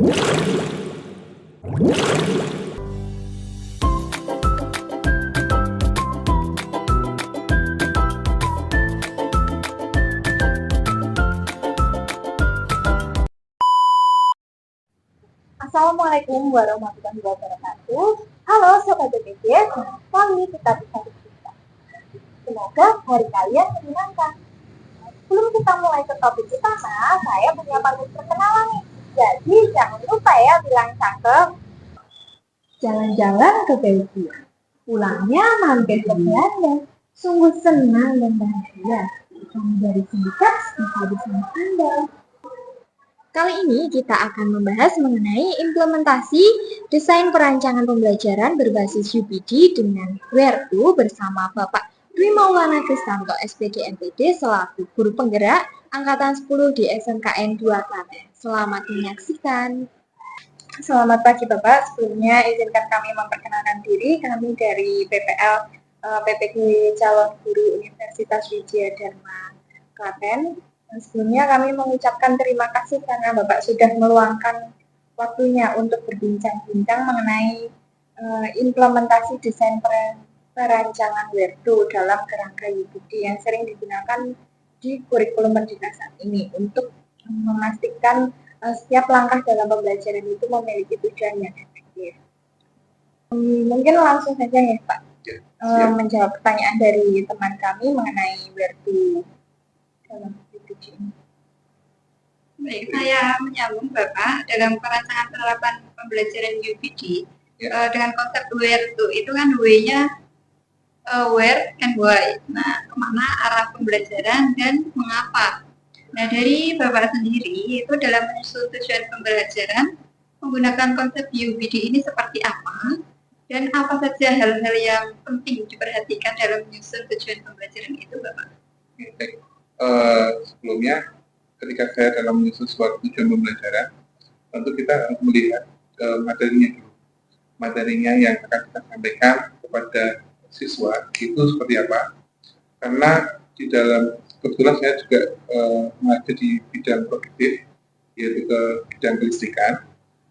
Assalamualaikum warahmatullahi wabarakatuh. Halo Sobat BPJS, senang sekali kita bisa berjumpa. Semoga hari kalian menyenangkan. Sebelum kita mulai ke topik utama, saya punya pantun perkenalan nih. Jadi jangan lupa ya bilang cakep. Jalan-jalan ke Belgia, pulangnya mampir ke Belanda. Sungguh senang dan bahagia. Kami dari sindikat bisa bersama Anda. Kali ini kita akan membahas mengenai implementasi desain perancangan pembelajaran berbasis UPD dengan Where2 bersama Bapak Dwi Maulana Kristanto SPD MPD selaku guru penggerak Angkatan 10 di SMKN 2 Klaten. Selamat menyaksikan. Selamat pagi Bapak, sebelumnya izinkan kami memperkenalkan diri. Kami dari PPL PPG Calon Guru Universitas Wijaya Dharma Klaten. Sebelumnya kami mengucapkan terima kasih karena Bapak sudah meluangkan waktunya untuk berbincang-bincang mengenai implementasi desain perancangan Where2 dalam kerangka UPD yang sering digunakan di kurikulum pendidikan saat ini untuk memastikan setiap langkah dalam pembelajaran itu memiliki tujuan yang efektif. Mungkin langsung saja ya Pak, menjawab pertanyaan dari teman kami mengenai Where2 dalam UPD ini. Baik, saya menyambung Bapak dalam perancangan penerapan pembelajaran UPD dengan konsep Where2 itu kan W-nya where and why. Nah, kemana arah pembelajaran dan mengapa. Nah, dari Bapak sendiri itu dalam menyusun tujuan pembelajaran menggunakan konsep UPD ini seperti apa dan apa saja hal-hal yang penting diperhatikan dalam menyusun tujuan pembelajaran itu, Bapak? Baik, sebelumnya ketika saya dalam menyusun suatu tujuan pembelajaran, tentu kita harus melihat materinya dulu. Materinya yang akan kita sampaikan kepada siswa itu seperti apa. Karena di dalam, kebetulan saya juga mengajar di bidang produktif, yaitu ke bidang kelistrikan.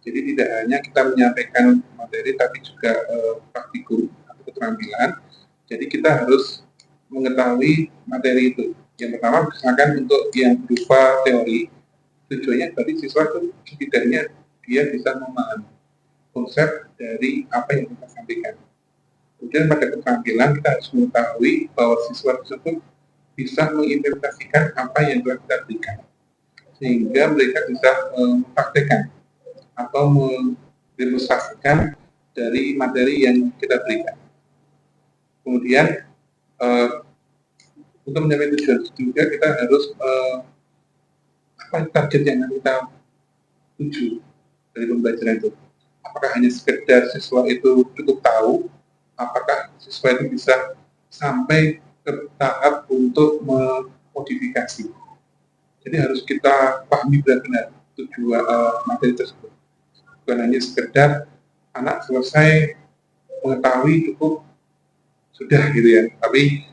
Jadi tidak hanya kita menyampaikan materi, tapi juga praktikum atau keterampilan. Jadi kita harus mengetahui materi itu. Yang pertama, misalkan untuk yang berupa teori, tujuannya tadi siswa itu setidaknya dia bisa memahami konsep dari apa yang kita sampaikan. Kemudian pada keterampilan kita harus mengetahui bahwa siswa tersebut bisa mengimplementasikan apa yang telah kita berikan, sehingga mereka bisa mempraktekkan atau mendemonstrasikan dari materi yang kita berikan. Kemudian untuk mencapai tujuan juga kita harus apa target yang kita tuju dari pembelajaran itu. Apakah hanya sekedar siswa itu cukup tahu, apakah siswa itu bisa sampai ke tahap untuk memodifikasi. Jadi harus kita pahami benar-benar tujuan materi tersebut. Bukan hanya sekedar anak selesai mengetahui cukup sudah gitu ya, tapi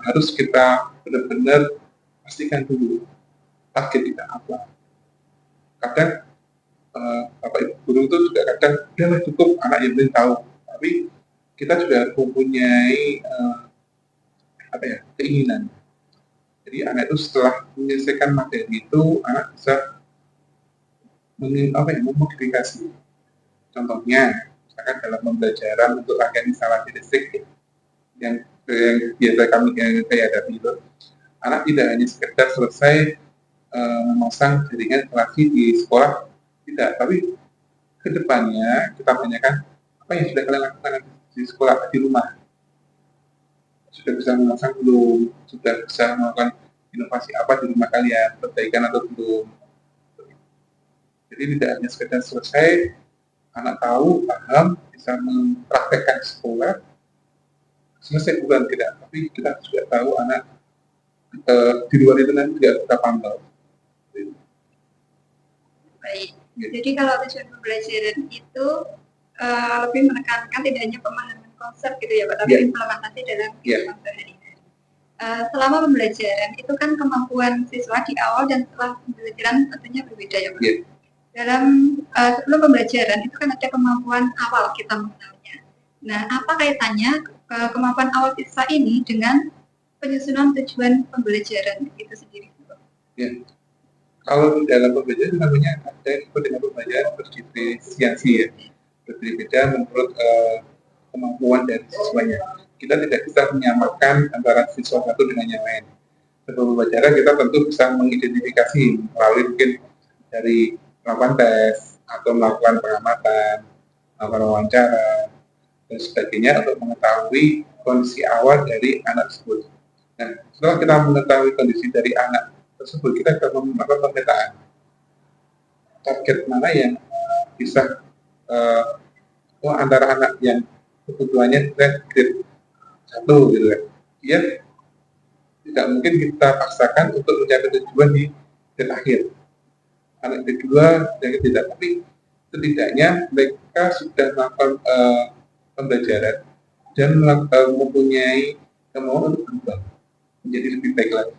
harus kita benar-benar pastikan dulu target kita apa. Kadang Bapak Ibu guru itu juga kadang udahlah cukup anak yang penting tahu, tapi kita juga mempunyai keinginan. Jadi anak itu setelah menyelesaikan materi itu anak bisa memodifikasi. Contohnya, misalkan dalam pembelajaran untuk rangkaian instalasi listrik yang biasa kami hadapi itu, anak tidak hanya sekedar selesai memasang jaringan instalasi di sekolah, tidak, tapi kedepannya kita tanyakan apa yang sudah kalian lakukan di sekolah, di rumah. Sudah bisa memasang belum? Sudah bisa melakukan inovasi apa di rumah kalian, perbaikan atau belum? Jadi tidak hanya sekedar selesai, anak tahu, paham, bisa mempraktekkan di sekolah, selesai bukan tidak, tapi kita juga tahu anak di luar itu nanti juga kita pantau. Baik, jadi kalau tujuan pembelajaran itu lebih menekankan tidak hanya pemahaman konsep gitu ya Pak, tapi implementasi dalam kehidupan sehari-hari. Selama pembelajaran itu kan kemampuan siswa di awal dan setelah pembelajaran tentunya berbeda ya Pak. dalam sebelum pembelajaran itu kan ada kemampuan awal kita mengenalnya. Nah, apa kaitannya kemampuan awal siswa ini dengan penyusunan tujuan pembelajaran itu sendiri? Ya. Kalau di dalam pembelajaran namanya ada yang disebut dengan pembelajaran berdiferensiasi ya, berbeda menurut kemampuan dari siswanya. Kita tidak bisa menyamakan antara siswa satu dengan yang lain. Sebelum pembelajaran kita tentu bisa mengidentifikasi melalui mungkin dari melakukan tes atau melakukan pengamatan, melakukan wawancara dan sebagainya untuk mengetahui kondisi awal dari anak tersebut. Nah, setelah kita mengetahui kondisi dari anak tersebut, kita akan melakukan pemetaan target mana yang bisa antara anak yang kebutuhannya grade 1 gitu kan. Dia tidak mungkin kita paksakan untuk mencapai tujuan di grade akhir. Anak kedua yang tidak, tapi setidaknya mereka sudah melakukan pembelajaran dan mempunyai kemauan untuk berubah menjadi lebih baik lagi.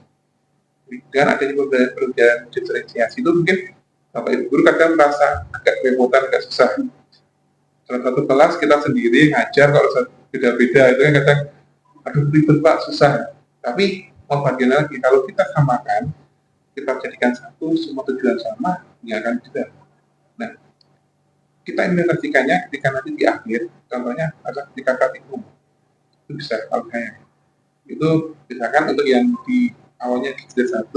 Dengan adanya pembelajaran diferensiasi itu mungkin Bapak Ibu guru kadang merasa agak remotan, agak susah. Dalam satu kelas kita sendiri ngajar kalau beda-beda itu kan kadang aduh ribet Pak, susah. Tapi mau bagaimana lagi kalau kita samakan, kita jadikan satu, semua tujuan sama, ya akan bisa. Nah, kita implementasikannya ketika nanti di akhir, contohnya adalah ketika praktikum. Itu bisa kalau kayak itu misalkan untuk yang di awalnya di grade 1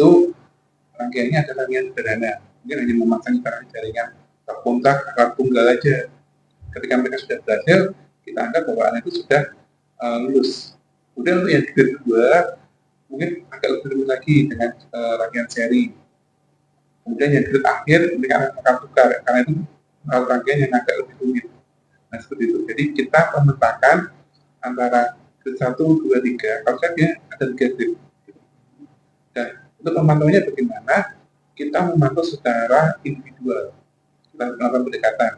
rangkaiannya adalah rangkaian sederhana, mungkin hanya memasang jaringan kontak akar tunggal aja. Ketika mereka sudah berhasil, kita anggap bahwa anak itu sudah lulus. Kemudian untuk yang grade 2 mungkin agak lebih rumit lagi dengan rangkaian seri. Kemudian yang grade akhir mereka akan tukar karena itu rangkaian yang agak lebih rumit. Nah seperti itu. Jadi kita memetakan antara grade 1, 2, 3, kalau saja ada 3 grade. Dan untuk memantaunya bagaimana? Kita memantau secara individual. Kita melakukan pendekatan.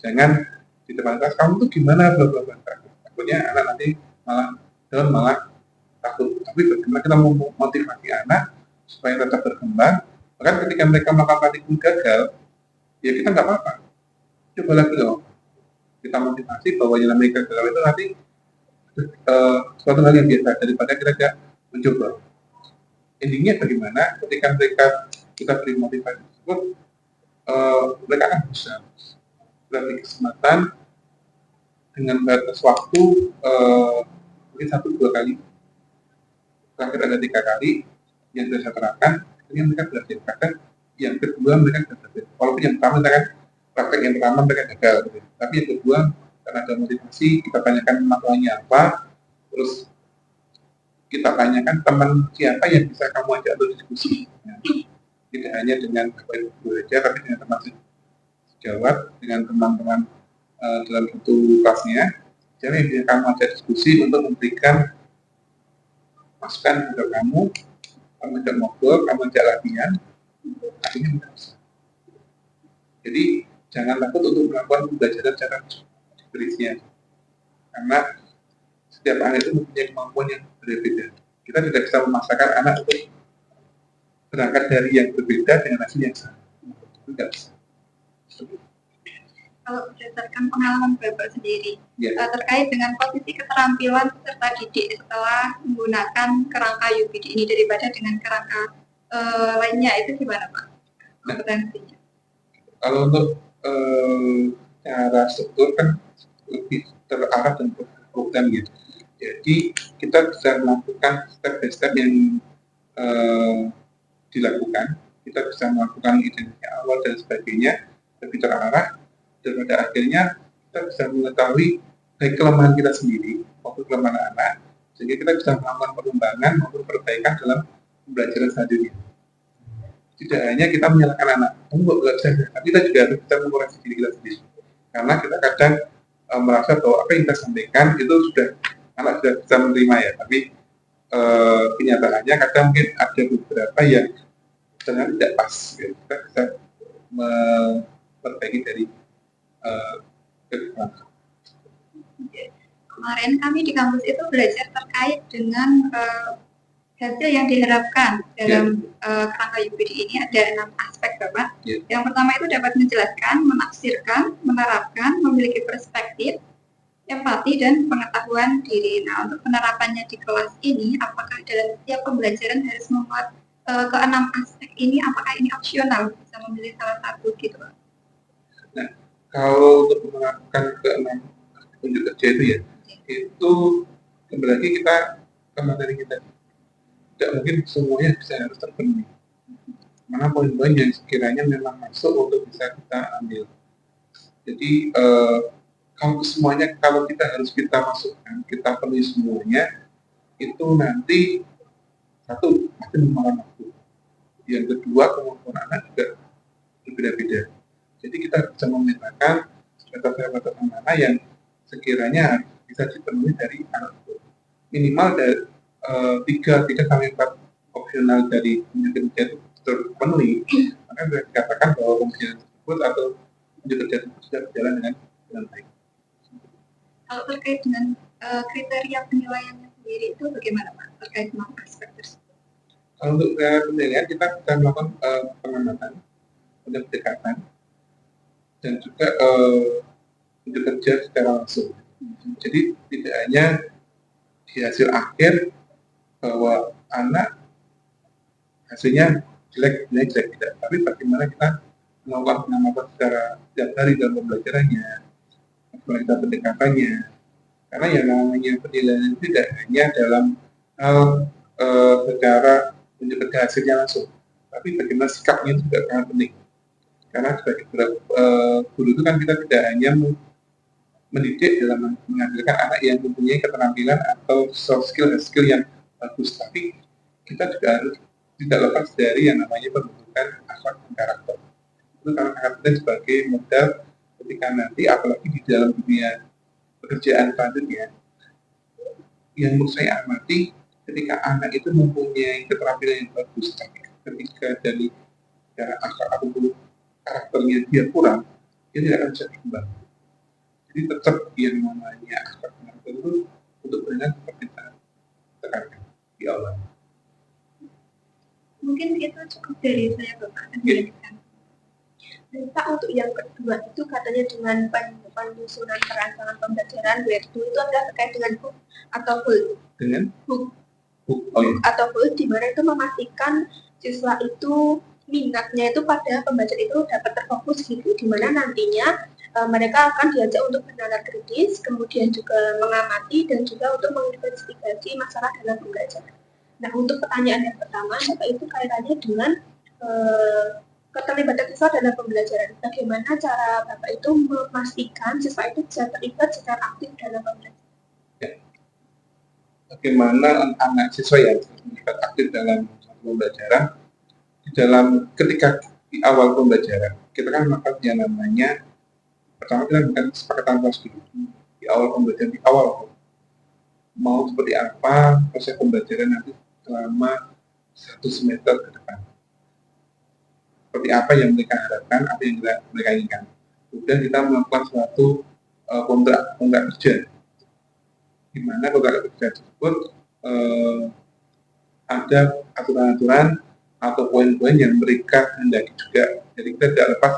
Jangan di depan kelas, kamu tuh gimana? Takutnya anak nanti malah takut. Tapi bagaimana kita memotivasi anak supaya tetap berkembang. Bahkan ketika mereka melakukan praktikum gagal, ya kita nggak apa-apa. Coba lagi loh. Kita motivasi bahwa yang namanya gagal itu nanti suatu hal yang biasa daripada kita tidak mencoba. Endingnya bagaimana? Ketika kita beri motivasi tersebut, mereka akan bisa berarti kesempatan dengan batas waktu mungkin 1-2 kali, terakhir ada 3 kali yang sudah saya terapkan, ini mereka berhasil. Bahkan yang kedua mereka sudah berhasil. Walaupun yang pertama mereka praktek yang pertama mereka gagal, gitu. Tapi yang kedua karena ada motivasi, kita tanyakan masalahnya apa, terus kita tanyakan teman siapa yang bisa kamu ajak untuk diskusi. Nah, tidak hanya dengan Bapak Ibu saja, tapi dengan teman sejawat, dengan teman-teman dalam satu kelasnya. Jadi yang bisa kamu ajak diskusi untuk memberikan masukan kepada kamu ajak ngobrol, kamu ajak latihan, akhirnya tidak bisa. Jadi jangan takut untuk melakukan pembelajaran secara berisian, karena setiap anak itu mempunyai kemampuan yang berbeda. Kita tidak bisa memaksakan anak untuk berangkat dari yang berbeda dengan hasil yang sama. Tidak bisa. Kalau berdasarkan pengalaman Bapak sendiri, Ya. Terkait dengan posisi keterampilan peserta didik setelah menggunakan kerangka UPD ini daripada dengan kerangka lainnya, itu gimana Pak? Kompetensinya? Kalau untuk cara struktur kan lebih terarah dan program gitu. Jadi kita bisa melakukan step by step yang dilakukan. Kita bisa melakukan identifikasi awal dan sebagainya lebih terarah. Dan pada akhirnya kita bisa mengetahui baik kelemahan kita sendiri maupun kelemahan anak, sehingga kita bisa melakukan pengembangan maupun perbaikan dalam pembelajaran selanjutnya. Tidak hanya kita menyalahkan anak, kamu nggak bisa, tapi kita juga harus bisa mengoreksi diri kita sendiri. Karena kita kadang merasa bahwa apa yang kita sampaikan itu sudah anak sudah bisa menerima ya, tapi kenyataannya kadang mungkin ada beberapa yang ternyata tidak pas. Ya. Kita bisa memperbaiki dari Kemarin kami di kampus itu belajar terkait dengan hasil yang diharapkan dalam kerangka UPD ini ada 6 aspek, Bapak. Yang pertama itu dapat menjelaskan, menafsirkan, menerapkan, memiliki perspektif, empati, dan pengetahuan diri. Nah, untuk penerapannya di kelas ini, apakah dalam setiap pembelajaran harus membuat ke-6 aspek ini, apakah ini opsional, bisa memilih salah satu gitu, Pak? Nah, kalau untuk menerapkan ke-6 unjuk kerja itu ya, itu kembali lagi kita ke materi kita. Tidak mungkin semuanya bisa harus terpenuhi. Mana poin-poin yang sekiranya memang masuk untuk bisa kita ambil. Jadi kalau semuanya, kalau kita harus kita masukkan, kita penuhi semuanya, itu nanti satu pasti memakan waktu. Yang kedua, kemampuan anak juga berbeda-beda. Jadi kita bisa memetakan metode-metode mana yang sekiranya bisa dipenuhi dari anak itu. Minimal dari 3 sampai 4 opsional dari unit kerja itu terpenuhi, maka bisa dikatakan bahwa pembelajaran tersebut atau unit kerja tersebut sudah berjalan dengan baik. Kalau terkait dengan kriteria penilaiannya sendiri itu bagaimana, Pak, terkait dengan aspek tersebut? Kalau untuk penilaian kita bisa melakukan pengamatan, pendekatan, dan juga unit kerja secara langsung. Jadi tidak hanya di hasil akhir bahwa anak hasilnya jelek tidak, tapi bagaimana kita melakukan pengamatan secara setiap hari dalam pembelajarannya, bagaimana kita pendekatannya, karena yang namanya penilaian itu tidak hanya dalam hal secara unjuk kerja hasilnya langsung, tapi bagaimana sikapnya itu juga sangat penting. Karena sebagai guru itu kan kita tidak hanya mendidik dalam menghasilkan anak yang mempunyai keterampilan atau soft skill yang bagus, tapi kita juga harus tidak lepas dari yang namanya pembentukan akhlak dan karakter. Itu karena karakter sebagai modal ketika nanti, apalagi di dalam dunia pekerjaan selanjutnya, yang menurut saya amati ketika anak itu mempunyai keterampilan yang bagus, tapi ketika dari cara akhlak ataupun karakternya dia kurang, dia tidak akan bisa berkembang. Jadi tetap yang namanya akhlak karakter itu untuk benar seperti kita tekankan di awal. Mungkin itu cukup dari saya, Bapak, akan dilanjutkan. Pak, untuk yang kedua itu katanya dengan penyusunan perancangan pembelajaran WER2 itu adalah terkait dengan hook atau full. Dengan hook atau full, di mana itu memastikan siswa itu minatnya itu pada pembelajaran itu dapat terfokus gitu, di mana nantinya mereka akan diajak untuk bernalar kritis, kemudian juga mengamati dan juga untuk menginvestigasi masalah dalam pembelajaran. Nah, untuk pertanyaan yang pertama, Bapak, itu kaitannya dengan keterlibatan siswa dalam pembelajaran. Bagaimana cara Bapak itu memastikan siswa itu bisa terlibat secara aktif dalam pembelajaran? Bagaimana anak siswa yang terlibat aktif dalam pembelajaran ketika di awal pembelajaran, kita kan melakukan yang namanya pertama kita bukan kesepakatan kelas dulu di awal pembelajaran, di awal mau seperti apa proses pembelajaran nanti selama 1 semester ke depan, seperti apa yang mereka harapkan, apa yang mereka inginkan. Kemudian kita melakukan suatu kontrak kerja, di mana kontrak kerja tersebut ada aturan-aturan atau poin-poin yang mereka hendaki juga. Jadi kita tidak lepas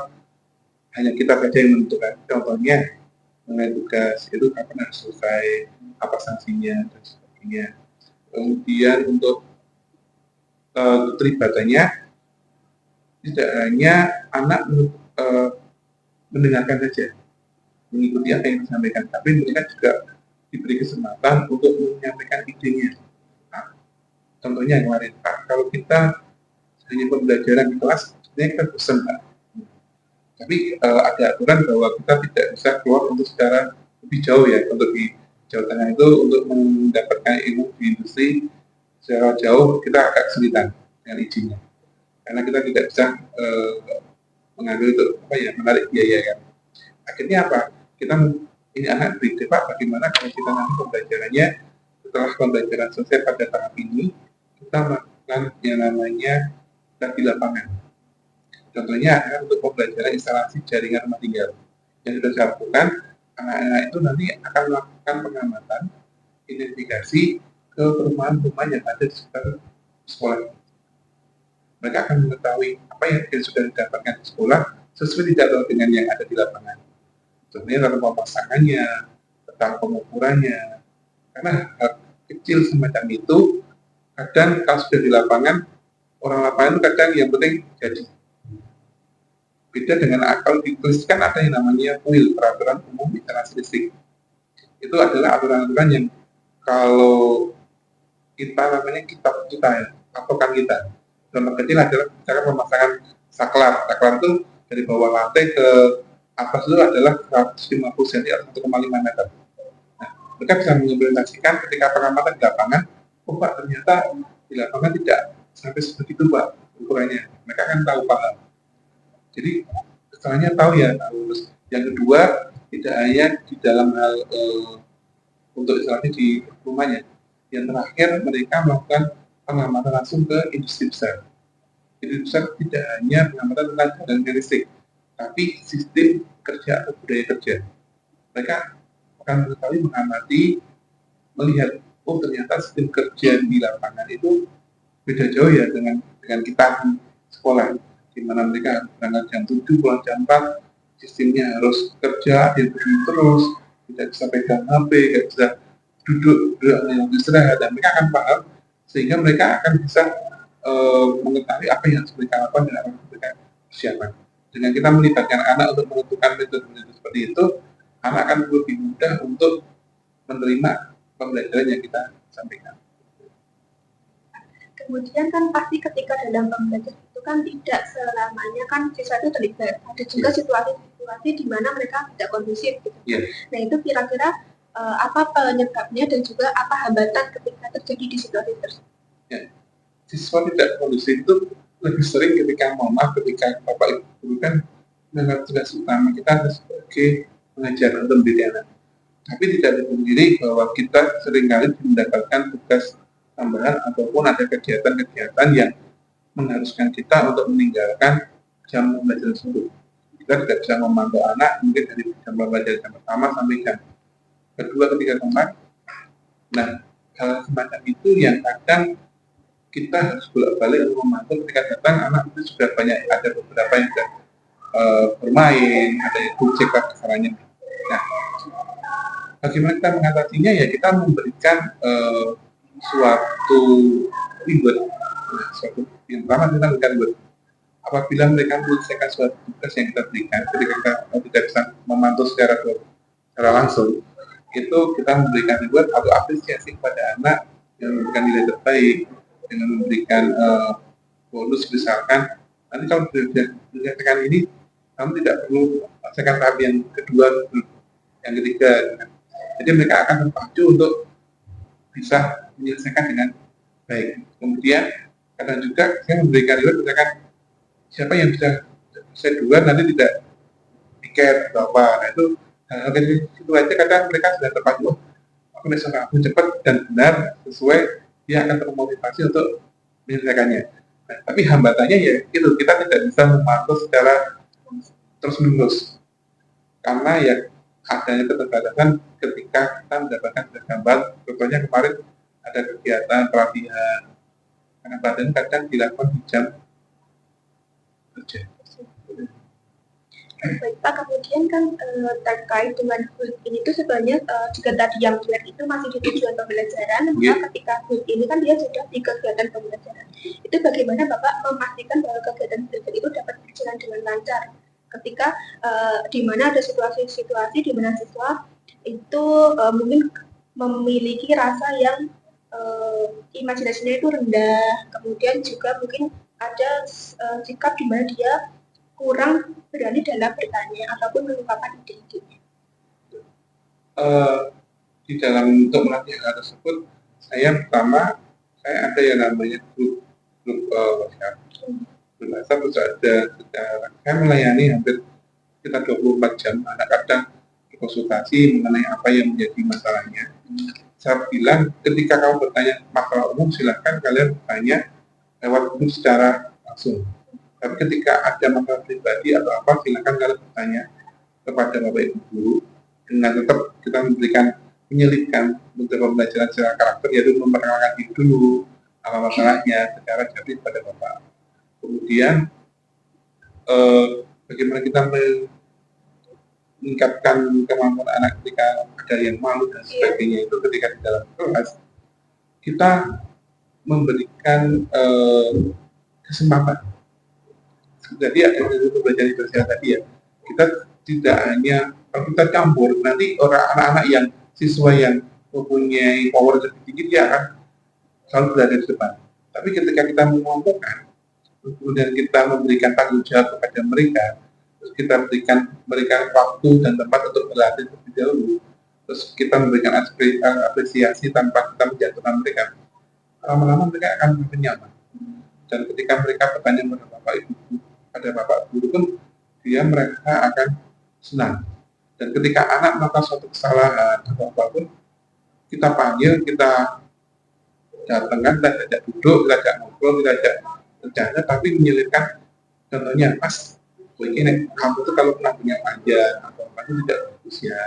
hanya kita saja yang menentukan. Contohnya mengenai tugas itu kapan harus selesai, apa sanksinya dan sebagainya. Kemudian untuk keterlibatannya tidak hanya anak mendengarkan saja, mengikuti apa yang disampaikan, tapi mereka juga diberi kesempatan untuk menyampaikan idenya. Nah, contohnya kemarin Pak, kalau kita hanya pembelajaran di kelas, sebenarnya kita bosan Pak. Tapi ada aturan bahwa kita tidak bisa keluar untuk secara lebih jauh ya, untuk di Jawa Tengah itu untuk mendapatkan ilmu di industri secara jauh kita agak kesulitan dengan izinnya, karena kita tidak bisa mengambil itu menarik biaya kan. Akhirnya apa? Kita ini anak berita Pak, bagaimana kalau kita nanti pembelajarannya setelah pembelajaran selesai pada tahap ini, kita melakukan yang namanya di lapangan. Contohnya untuk pembelajaran instalasi jaringan rumah tinggal yang sudah dilakukan, anak-anak itu nanti akan melakukan pengamatan, identifikasi ke perumahan-perumahan yang ada di sekitar sekolah. Mereka akan mengetahui apa yang sudah didapatkan di sekolah sesuai tidak dengan yang ada di lapangan. Contohnya tentang pemasangannya, tentang pengukurannya. Karena hal kecil semacam itu, kadang kalau sudah di lapangan, orang lapangan itu kadang yang penting jadi. Beda dengan akal dituliskan ada yang namanya PUIL, Peraturan Umum Instalasi Listrik. Itu adalah aturan-aturan yang kalau kita namanya kitab kita ya, patokan kita. Contoh kecil adalah misalkan pemasangan saklar. Saklar itu dari bawah lantai ke atas itu adalah 150 cm atau 1,5 meter. Nah, mereka bisa mengimplementasikan ketika pengamatan di lapangan, oh Pak ternyata di lapangan tidak sampai sebegitu Pak ukurannya. Mereka kan tahu paham. Jadi kesannya tahu ya. Terus yang kedua tidak hanya di dalam hal untuk istilahnya di rumahnya. Yang terakhir mereka melakukan pengamatan langsung ke industri besar. Industri besar tidak hanya pengamatan tentang jaringan listrik, tapi sistem kerja atau budaya kerja. Mereka akan mengetahui, mengamati, melihat, oh ternyata sistem kerja di lapangan itu beda jauh ya dengan kita di sekolah, di mana mereka berangkat jam 7, pulang jam 4, sistemnya harus kerja, dia berdiri terus, tidak bisa pegang HP, tidak bisa duduk yang istirahat, dan mereka akan paham, sehingga mereka akan bisa mengetahui apa yang harus mereka lakukan dan apa yang mereka persiapkan. Dengan kita melibatkan anak untuk menentukan metode-metode seperti itu, anak akan lebih mudah untuk menerima pembelajaran yang kita sampaikan. Kemudian kan pasti ketika dalam pembelajaran itu kan tidak selamanya kan siswa itu terlibat. Ada juga situasi-situasi di mana mereka tidak kondusif. Gitu. Nah itu kira-kira apa penyebabnya dan juga apa hambatan ketika terjadi di situasi tersebut? Siswa tidak kondusif itu lebih sering ketika ketika Bapak Ibu guru kan menganggap tugas utama kita sebagai pengajar atau mendidik anak. Tapi tidak dipungkiri bahwa kita seringkali mendapatkan tugas tambahan ataupun ada kegiatan-kegiatan yang mengharuskan kita untuk meninggalkan jam pembelajaran tersebut. Kita tidak bisa memantau anak mungkin dari jam pembelajaran jam pertama sampai jam kedua, ketiga, keempat. Nah, hal semacam itu yang kadang kita harus bolak-balik untuk memantau ketika datang anak itu sudah banyak, ada beberapa yang sudah bermain, ada yang cek caranya. Nah, bagaimana kita mengatasinya ya kita memberikan suatu reward. Nah, suatu yang pertama kita berikan reward. Apabila mereka menyelesaikan suatu tugas yang kita berikan, ketika kita tidak bisa memantau secara langsung, itu kita memberikan reward atau apresiasi kepada anak yang memberikan nilai terbaik dengan memberikan bonus misalkan nanti kalau sudah menyelesaikan ini kamu tidak perlu menyelesaikan tahap yang kedua, yang ketiga. Jadi mereka akan terpacu untuk bisa menyelesaikan dengan baik. Kemudian kadang juga saya memberikan reward misalkan siapa yang bisa selesai duluan nanti tidak tiket atau apa. Nah itu hal itu aja kadang mereka sudah terpacu, aku bisa aku cepat dan benar sesuai, dia akan termotivasi untuk menyelesaikannya. Nah, tapi hambatannya ya itu kita tidak bisa memantau secara terus-menerus karena ya adanya keterbatasan ketika kita mendapatkan gambar. Contohnya kemarin ada kegiatan pelatihan karena badan kadang dilakukan di jam kerja. Baik Pak, kemudian kan terkait dengan HUT ini tuh sebenarnya jika tadi yang HUT itu masih di tujuan pembelajaran, maka ketika HUT ini kan dia sudah di kegiatan pembelajaran. Itu bagaimana Bapak memastikan bahwa kegiatan belajar itu dapat berjalan dengan lancar ketika di mana ada situasi-situasi di mana siswa itu mungkin memiliki rasa yang imajinasinya itu rendah, kemudian juga mungkin ada sikap di mana dia kurang berani dalam bertanya ataupun mengungkapkan ide-idenya. Di dalam untuk melatih hal tersebut, saya ada yang namanya grup WhatsApp. Grup WhatsApp terus ada saya melayani hampir sekitar 24 jam. Anak kadang berkonsultasi mengenai apa yang menjadi masalahnya. Saya bilang ketika kamu bertanya masalah umum silahkan kalian bertanya lewat grup secara langsung. Tapi ketika ada masalah pribadi atau apa, silakan kalian bertanya kepada Bapak Ibu guru dengan tetap kita memberikan menyelipkan untuk pembelajaran secara karakter, yaitu memperkenalkan diri dulu, apa masalahnya secara jadi pada Bapak. Kemudian bagaimana kita meningkatkan kemampuan anak ketika ada yang malu dan sebagainya, itu ketika di dalam kelas kita memberikan kesempatan. Jadi ada pembelajaran sosial tadi ya, kita tidak hanya kalau kita campur, nanti anak-anak yang siswa yang mempunyai power lebih tinggi dia akan selalu berada di depan. Tapi ketika kita mengelompokkan, kemudian kita memberikan tanggung jawab kepada mereka, terus kita berikan mereka waktu dan tempat untuk berlatih terlebih dahulu, terus kita memberikan apresiasi tanpa kita menjatuhkan mereka, lama-lama mereka akan lebih nyaman. Dan ketika mereka bertanya kepada Bapak Ibu, pada Bapak Guru pun, mereka akan senang. Dan ketika anak melakukan suatu kesalahan atau apapun, kita panggil, kita datangkan, kita ajak duduk, kita ajak ngobrol, kita ajak bercanda, tapi menyelipkan contohnya, Mas, begini, kamu tuh kalau pernah punya panjang atau apa itu tidak usia.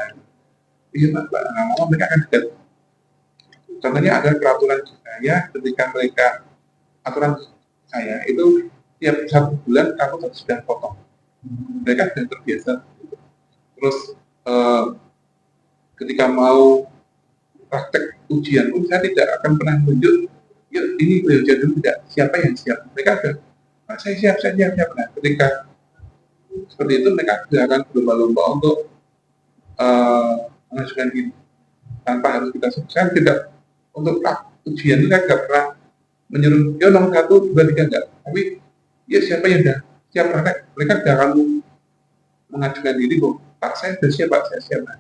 Iya Pak, lama-lama mereka akan dekat. Contohnya ada peraturan saya, ketika mereka aturan saya itu tiap 1 bulan kamu harus sudah potong. Mereka sudah terbiasa. Terus ketika mau praktek ujian pun saya tidak akan pernah menunjuk, yuk ini ujian dulu, tidak, siapa yang siap. Mereka ada, saya siap. Nah, ketika seperti itu mereka tidak akan berlomba-lomba untuk mengajukan diri tanpa harus kita sukses. Tidak, untuk ujian kita tidak pernah menyuruh, ya nomor 1, 2, 3 enggak. Tapi ya siapa yang sudah siap praktek, mereka tidak akan mengajukan diri, Pak saya sudah siap, Pak saya siap. Nah,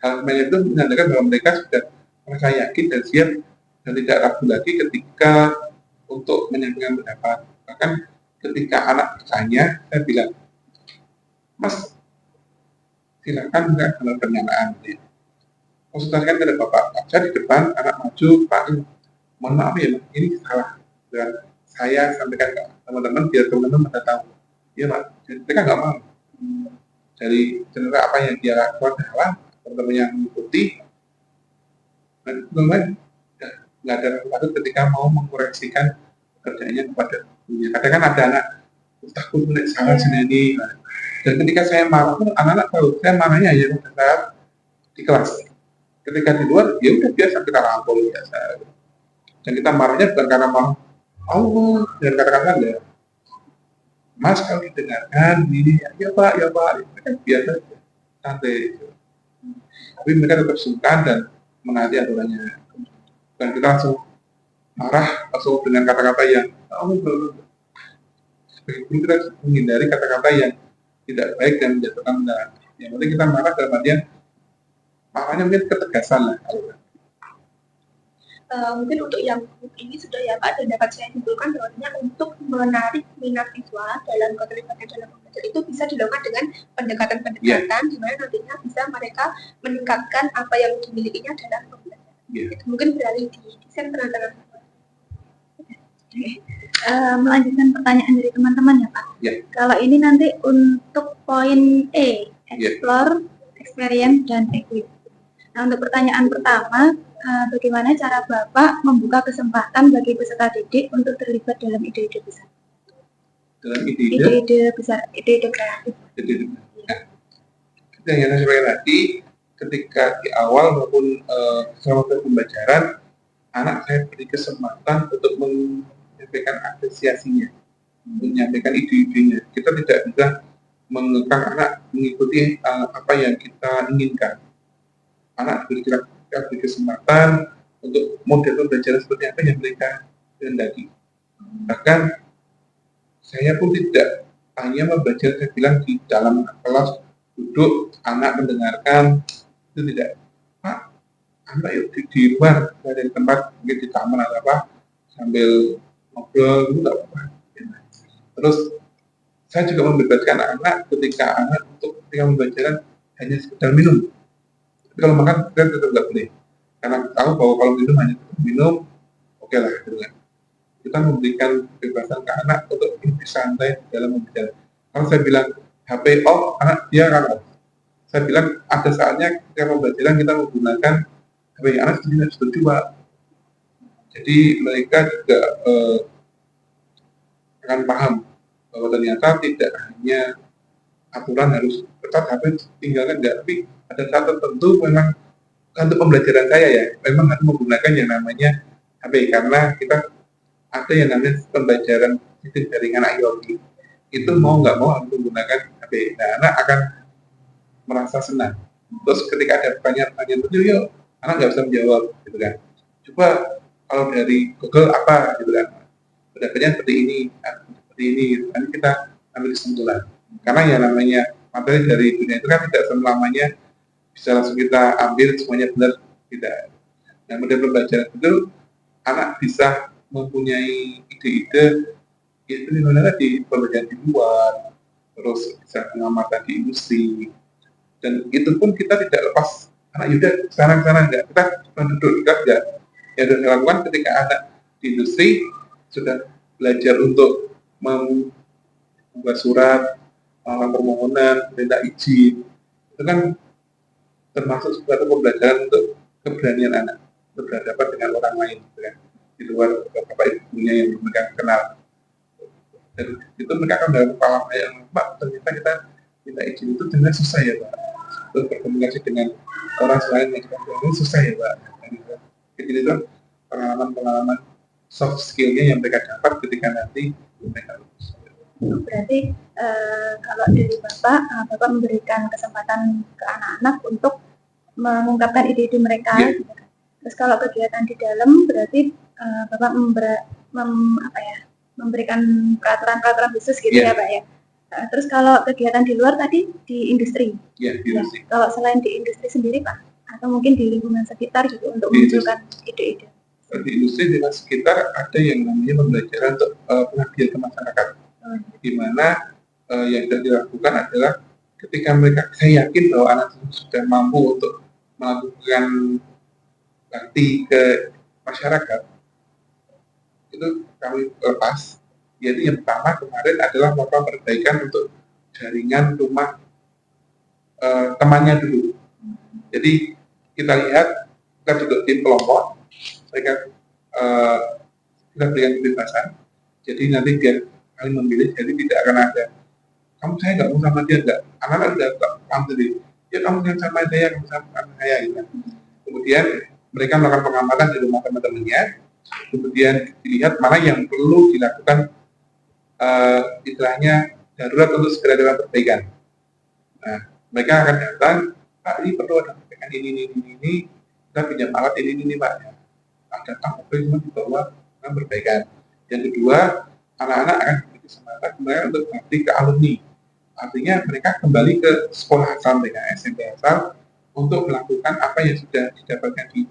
hal itu menandakan bahwa mereka sudah merasa yakin dan siap dan tidak ragu lagi ketika untuk menyampaikan pendapat. Bahkan ketika anak bertanya, saya bilang, Mas, silakan enggak kalau pernyataan. Konsultasikan kepada Bapak. Saya di depan, anak maju, Pak, mohon maaf ya, ini salah. Dan saya sampaikan ke teman-teman, biar teman-teman pada tahu. Iya Pak, jadi mereka nggak mau. Dari cerita apa yang dia lakukan salah, teman-teman yang mengikuti, dan teman-teman nggak ada ragu ketika mau mengkoreksikan kerjanya kepada gurunya. Kadang kan ada anak takut menek salah sendiri. Dan ketika saya marah pun anak-anak tahu saya marahnya ya pada saat di kelas. Ketika di luar ya udah biasa, kita rangkul biasa. Dan kita marahnya bukan karena mau dan kata-kata ya, Mas kalau didengarkan ini ya Pak, mereka biasa santai. Tapi mereka tetap sungkan dan menaati aturannya. Dan kita langsung marah langsung dengan kata-kata yang sebagai guru kita menghindari kata-kata yang tidak baik dan menjatuhkan benar. Yang penting kita marah dalam artian marahnya mungkin ketegasan lah. Mungkin untuk yang ini sudah ya Pak, dan dapat saya simpulkan bahwasanya untuk menarik minat siswa dalam keterlibatan dalam pembelajaran itu bisa dilakukan dengan pendekatan di mana nantinya bisa mereka meningkatkan apa yang dimilikinya dalam pembelajaran. Itu mungkin beralih di desain perantaraan. Melanjutkan pertanyaan dari teman-teman ya Pak. Kalau ini nanti untuk poin E, explore, experience, dan equip. Nah, untuk pertanyaan pertama, bagaimana cara Bapak membuka kesempatan bagi peserta didik untuk terlibat dalam ide-ide besar? Dalam ide-ide besar, ide-ide kreatif. Yang saya sampaikan tadi, ketika di awal maupun selama pembelajaran, anak saya beri kesempatan untuk menyampaikan apresiasinya, menyampaikan ide-idenya. Kita tidak bisa mengekang anak mengikuti apa yang kita inginkan. Anak diberi kesempatan untuk model pembelajaran seperti apa yang mereka kehendaki. Bahkan saya pun tidak hanya membaca, saya bilang di dalam kelas duduk anak mendengarkan, itu tidak. Pak, anak yuk di luar dari tempat mungkin di taman atau apa sambil ngobrol itu tidak apa-apa. Terus saya juga membebaskan anak ketika anak untuk ketika pembelajaran hanya sekedar minum. Tapi kalau makan kita tetap nggak boleh, karena tahu bahwa kalau minum hanya minum, oke lah, gitu kan. Kita memberikan kebebasan ke anak untuk lebih santai dalam pembelajaran. Kalau saya bilang HP off, anak dia akan off. Saya bilang ada saatnya ketika pembelajaran kita menggunakan HP anak tidak setuju Pak. Jadi mereka juga akan paham bahwa ternyata tidak hanya aturan harus tetap HP tinggalkan enggak, tapi ada saat tertentu memang untuk pembelajaran saya ya, memang harus menggunakan yang namanya HP karena kita ada yang namanya pembelajaran sistem jaringan IoT. Itu mau nggak mau harus menggunakan HP. Nah, anak akan merasa senang. Terus ketika ada pertanyaan-pertanyaan itu, yuk, anak nggak bisa menjawab, gitu kan. Coba kalau dari Google apa, gitu kan. Pendapatnya seperti ini, gitu. Nanti kita ambil kesimpulan. Karena yang namanya materi dari dunia itu kan tidak selamanya bisa langsung kita ambil semuanya benar, tidak. Nah, model pembelajaran itu anak bisa mempunyai ide-ide itu dimana di pembelajaran di luar, terus bisa pengamatan di industri, dan itu pun kita tidak lepas anak Yuda sekarang enggak, kita duduk dekat enggak. Yang harus dilakukan ketika anak di industri sudah belajar untuk membuat surat, melakukan permohonan, minta izin, itu kan termasuk suatu pembelajaran untuk keberanian anak untuk berhadapan dengan orang lain, gitu kan, di luar bapak ibunya yang mereka kenal. Dan itu mereka akan dalam pengalaman yang Pak, ternyata kita minta izin itu dengan susah ya Pak, untuk berkomunikasi dengan orang selain yang kita kenal susah ya Pak. Jadi itu pengalaman-pengalaman soft skill-nya yang mereka dapat ketika nanti mereka lulus. Berarti kalau dari Bapak memberikan kesempatan ke anak-anak untuk mengungkapkan ide-ide mereka. Yeah. Gitu kan. Terus kalau kegiatan di dalam berarti Bapak memberikan peraturan-peraturan khusus gitu ya Pak ya. Terus kalau kegiatan di luar tadi di industri. Yeah, di industri. Kalau selain di industri sendiri Pak, atau mungkin di lingkungan sekitar gitu untuk menunjukkan ide-ide. Di industri di sekitar ada yang namanya pembelajaran untuk pengabdian ke masyarakat, di mana yang sudah dilakukan adalah ketika mereka, saya yakin bahwa anak sudah mampu untuk melakukan bakti ke masyarakat, itu kami lepas. Yaitu yang pertama kemarin adalah melakukan perbaikan untuk jaringan rumah temannya dulu. Jadi kita lihat, kita duduk di kelompok, mereka kita berikan kebebasan. Jadi nanti biar kalian memilih, jadi tidak akan ada kamu saya nggak mau sama dia, nggak. Anak-anak udah paham sendiri. Ya kamu yang sama saya, kamu sama saya. Gitu. Kemudian mereka melakukan pengamatan di rumah teman-temannya. Kemudian dilihat mana yang perlu dilakukan istilahnya darurat untuk segera dalam perbaikan. Nah, mereka akan datang, Pak ini perlu ada perbaikan ini, kita pinjam alat ini Pak. Ada apa cuma dibawa dengan perbaikan. Yang kedua, anak-anak akan diberi kesempatan mereka untuk mengabdi ke alumni. Artinya mereka kembali ke sekolah asal mereka, SMP asal, untuk melakukan apa yang sudah didapatkan di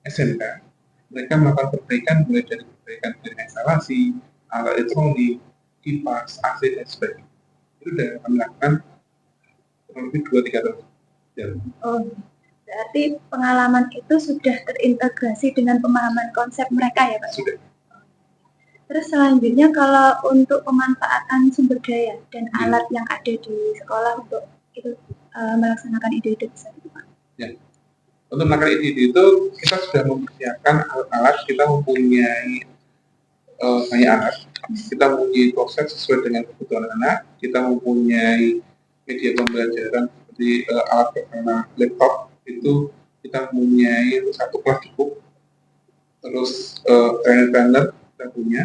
SMK. Mereka melakukan perbaikan mulai dari perbaikan dari instalasi, alat elektronik, kipas, AC dan sebagainya. Itu sudah kami lakukan kurang lebih 2-3 tahun. Oh, berarti pengalaman itu sudah terintegrasi dengan pemahaman konsep mereka ya Pak? Sudah. Terus selanjutnya kalau untuk pemanfaatan sumber daya dan alat yang ada di sekolah untuk itu melaksanakan ide-ide besar itu Pak? Ya. Untuk melakukan ide-ide itu kita sudah mempersiapkan alat-alat, kita mempunyai banyak alat, kita mempunyai proses sesuai dengan kebutuhan anak, kita mempunyai media pembelajaran seperti alat bernama laptop, itu kita mempunyai satu kelas cukup, terus trainer kita punya.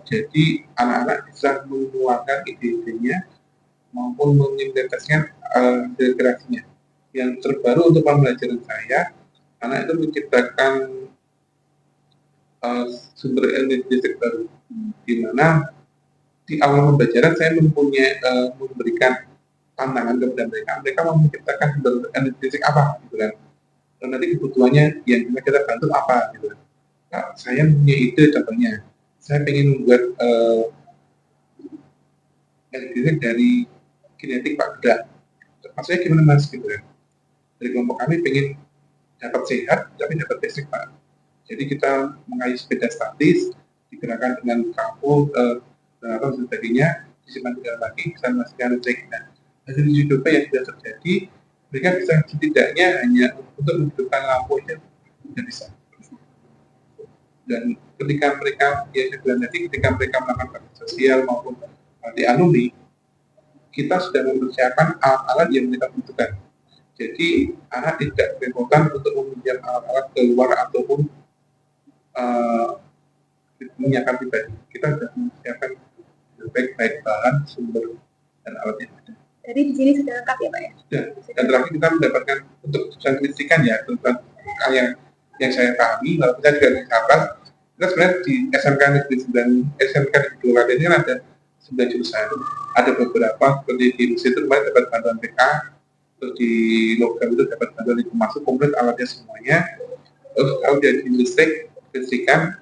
Jadi anak-anak bisa mengeluarkan ide-idenya maupun mengimplementasikan hasil kreasinya. Yang terbaru untuk pembelajaran saya, anak itu menciptakan sumber energi listrik baru, di mana di awal pembelajaran saya memberikan tantangan kepada mereka mau menciptakan sumber energi listrik apa, gitu kan. Dan nanti kebutuhannya yang kita bantu apa, gitu kan. Nah, saya punya ide, contohnya saya ingin membuat energi dari kinetik Pak Geda. Maksudnya gimana Mas, gitu kan. Dari kelompok kami ingin dapat sehat tapi dapat listrik Pak. Jadi kita mengayuh sepeda statis, digerakkan dengan kabel dan sebagainya, disimpan di dalam lagi, bisa menghasilkan listrik. Nah, hasil uji coba yang sudah terjadi mereka bisa setidaknya hanya untuk menghidupkan lampu aja tidak bisa. Dan ketika mereka, ya saya bilang tadi, ketika mereka melakukan bakti sosial maupun di alumni, kita sudah mempersiapkan alat-alat yang mereka butuhkan. Jadi anak tidak kerepotan untuk meminjam alat-alat keluar ataupun menyiapkan pribadi. Kita sudah menyiapkan baik bahan, sumber, dan alatnya. Jadi di sini sudah lengkap ya Pak ya? Sudah. Dan terakhir kita mendapatkan untuk tujuan kelistrikan ya, tentang yang saya pahami, kalau kita juga di atas, kita sebenarnya di SMK Negeri 9, SMK Negeri 2 ini kan ada 9 jurusan. Ada beberapa, seperti di mesin itu kemarin dapat bantuan PK, terus di logam itu dapat bantuan itu masuk komplit alatnya semuanya. Terus kalau dari kelistrikan,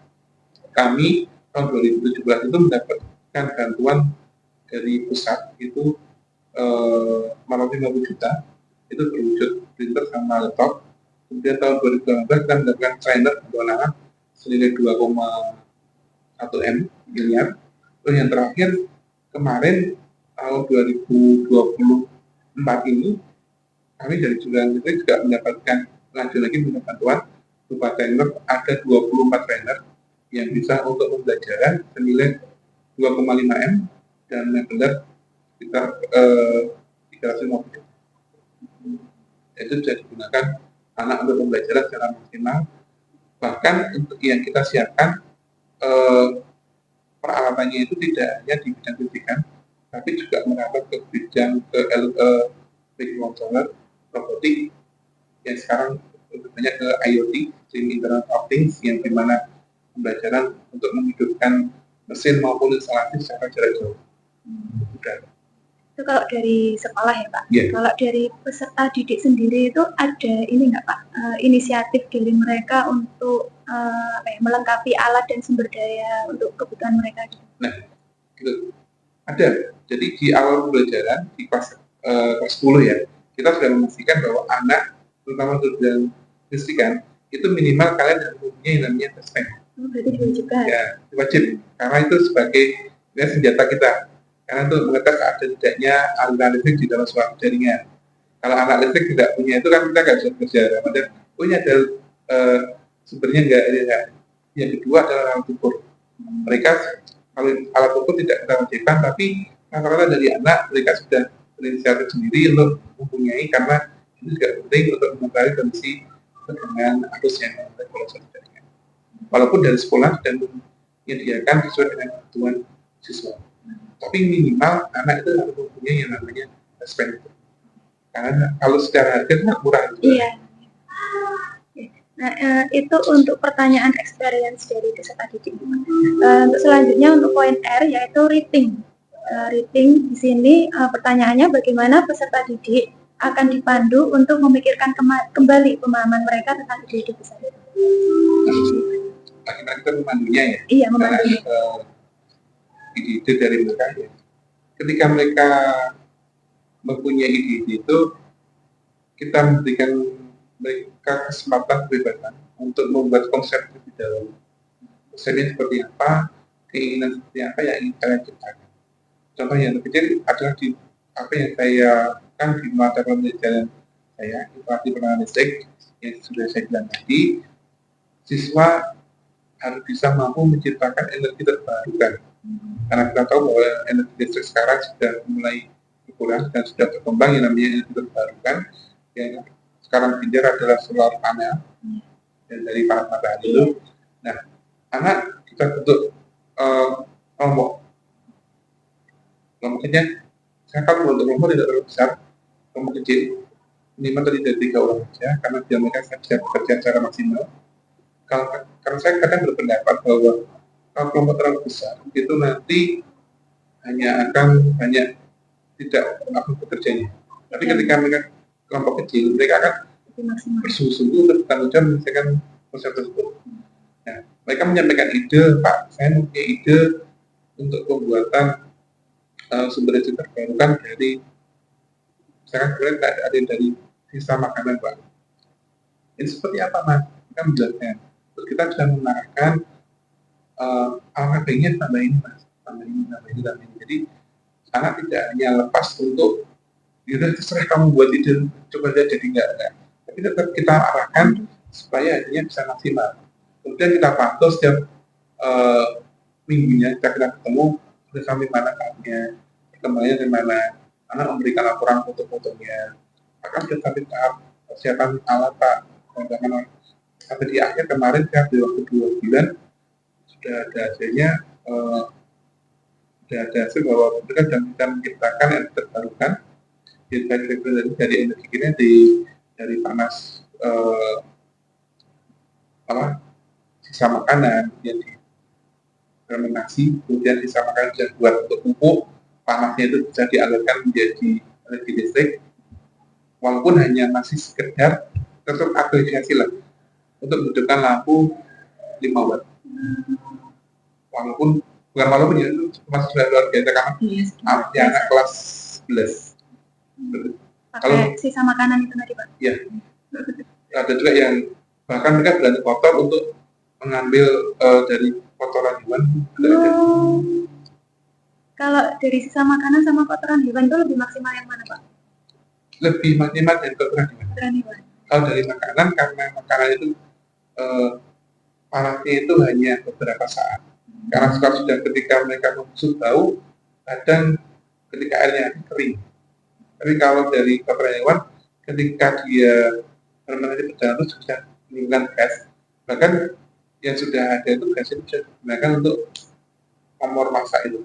kami tahun 2017 itu mendapatkan bantuan dari pusat itu malam 50 juta, itu berwujud printer sama laptop. Kemudian tahun 2018 kita mendapatkan trainer pendanaan senilai 2,1 miliar. Terus yang terakhir kemarin tahun 2024 ini kami dari jurusan itu juga mendapatkan lanjut lagi mendapat bantuan berupa trainer, ada 24 trainer yang bisa untuk pembelajaran senilai 2,5 M dan benar sekitar 350 juta. Itu bisa digunakan anak untuk pembelajaran secara maksimal. Bahkan untuk yang kita siapkan peralatannya itu tidak hanya di bidang pendidikan, tapi juga merambat ke bidang big controller, robotik, yang sekarang lebih banyak ke IoT, Internet of Things, yang dimana pembelajaran untuk menghidupkan mesin maupun instalasi secara jarak jauh. Itu kalau dari sekolah ya Pak. Yeah. Kalau dari peserta didik sendiri itu ada ini nggak Pak, inisiatif dari mereka untuk melengkapi alat dan sumber daya untuk kebutuhan mereka? Nah, gitu. Ada. Jadi di awal pembelajaran di kelas 10 ya, kita sudah memastikan bahwa anak, terutama untuk bidang kelistrikan, itu minimal kalian harus mempunyai yang namanya tespen. Berarti diwajibkan. Ya, wajib. Karena itu sebagai senjata kita. Karena itu mengetes ada tidaknya aliran listrik di dalam suatu jaringan. Kalau anak listrik tidak punya itu kan kita nggak bisa kerja. Kemudian punya ada sumbernya nggak ada. Yang kedua adalah alat ukur. Mereka kalau alat ukur tidak kita wajibkan, tapi rata-rata dari anak mereka sudah berinisiatif sendiri untuk mempunyai, karena ini juga penting untuk mengetahui kondisi tegangan arus yang ada pada suatu jaringan. Walaupun dari sekolah sudah menyediakan sesuai dengan kebutuhan siswa. Tapi minimal anak itu harus mempunyai yang namanya tespen. Karena kalau secara harga itu murah. Iya. Nah, itu untuk pertanyaan experience dari peserta didik. Untuk selanjutnya untuk poin R yaitu rating. Rating di sini pertanyaannya bagaimana peserta didik akan dipandu untuk memikirkan kembali pemahaman mereka tentang ide-ide besar. Bagaimana kita memandunya ya? Iya, memandunya. Ide-ide dari mereka ya. Ketika mereka mempunyai ide-ide itu, kita memberikan mereka kesempatan kebebasan untuk membuat konsep lebih dahulu. Konsepnya seperti apa, keinginan seperti apa yang ingin kalian ciptakan. Contoh yang kecil adalah di apa yang saya kan di mata pembelajaran saya, informasi penanganan listrik yang sudah saya bilang tadi, siswa harus bisa mampu menciptakan energi terbarukan. Karena kita tahu bahwa energi listrik sekarang sudah mulai berkurang dan sudah berkembang yang namanya energi terbarukan. Yang sekarang pinjar adalah solar panel dan dari panas matahari itu. Nah, anak kita bentuk kelompok kecil. Saya kalau untuk kelompok tidak terlalu besar, kelompok kecil minimal tadi dari 3 orang saja, karena biar mereka bisa bekerja secara maksimal. Karena saya kadang berpendapat bahwa kalau kelompok terlalu besar itu nanti hanya akan banyak tidak bekerjanya. Tapi ketika mereka kelompok kecil, mereka akan bersungguh-sungguh untuk bertanggung jawab menyelesaikan konsep tersebut. Nah, mereka menyampaikan ide, Pak, saya mempunyai ide untuk pembuatan sumber energi terbarukan dari, misalkan kemarin ada yang dari sisa makanan, Pak. Ini seperti apa, Mas? Kita menjelaskan. Terus kita sudah mengarahkan alangkah baiknya tambah ini, Mas, tambah ini. Jadi anak tidak hanya lepas untuk Yaudah terserah kamu buat ide, coba lihat jadi enggak. Tapi tetap kita arahkan supaya hasilnya bisa maksimal. Kemudian kita pantau setiap minggunya kita ketemu udah sampai mana tahapnya, perkembangannya dari mana, anak memberikan laporan foto-fotonya, akan sudah sampai tahap persiapan alat pak, sampai di akhir kemarin kan di waktu 2 bulan sudah ada hasilnya, sudah ada hasil bahwa mereka sudah bisa menciptakan energi terbarukan dari energi kita dari panas sisa makanan yang fermentasi, kemudian sisa makanan bisa buat untuk pupuk, panasnya itu bisa dialirkan menjadi energi listrik, walaupun hanya masih sekedar tetap apresiasi lah untuk menghidupkan lampu 5 watt, walaupun ya itu masih sudah luar biasa karena anak kelas 11. Pakai sisa makanan itu tadi Pak? Iya. Ada juga yang bahkan mereka berani kotor untuk mengambil dari kotoran hewan. Kalau dari sisa makanan sama kotoran hewan itu lebih maksimal yang mana Pak? Lebih maksimal dari kotoran hewan. Kalau dari makanan, karena makanan itu panasnya itu hanya beberapa saat. Karena sudah ketika mereka membusuk bau, kadang ketika airnya kering. Tapi kalau dari kotoran hewan, ketika dia fermentasi berjalan terus bisa menimbulkan gas. Bahkan yang sudah ada itu gas itu bisa digunakan untuk kompor masak itu.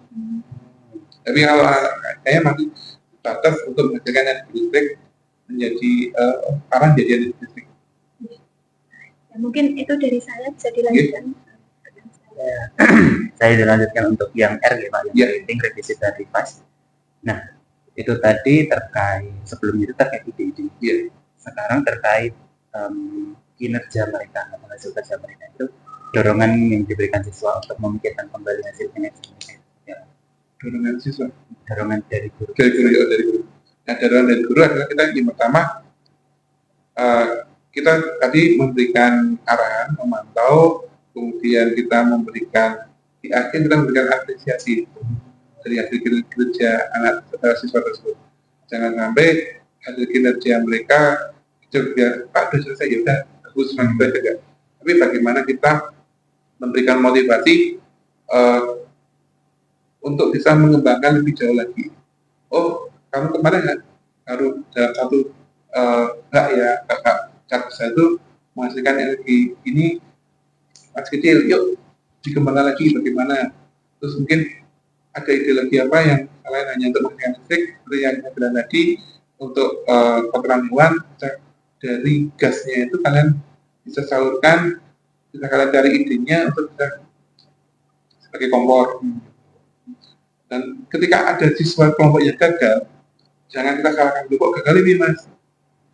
Tapi kalau kayaknya masih batas untuk menghasilkan energi listrik menjadi jadi energi listrik. Ya, mungkin itu dari saya, bisa dilanjutkan. Saya dilanjutkan untuk yang R ya Pak, yang rating revisi dari FAS. Nah, itu tadi terkait, sebelum itu terkait ide-ide. Sekarang terkait kinerja mereka, atau hasil kerja mereka itu, dorongan yang diberikan siswa untuk memikirkan kembali hasil kinerja mereka. Dorongan siswa? Dorongan dari guru. Dari guru. Nah, dorongan dari guru adalah kita yang pertama, kita tadi memberikan arahan, memantau, kemudian kita memberikan, di akhir kita memberikan apresiasi dari hasil kinerja anak siswa tersebut. Jangan sampai hasil kinerja mereka juga Pak sudah selesai, ya udah bagus kita juga. Tapi bagaimana kita memberikan motivasi untuk bisa mengembangkan lebih jauh lagi. Oh, kamu kemarin harus dalam satu hak ya, kakak saya itu menghasilkan energi ini masih kecil, yuk dikembangkan lagi bagaimana. Terus mungkin ada ide lagi apa yang selain hanya untuk menghasilkan listrik, seperti yang saya bilang tadi, untuk kotoran hewan, dari gasnya itu kalian bisa salurkan, bisa kalian cari idenya untuk bisa sebagai kompor. Dan ketika ada siswa kelompok yang gagal, jangan kita salahkan dulu, kok gagal ini mas?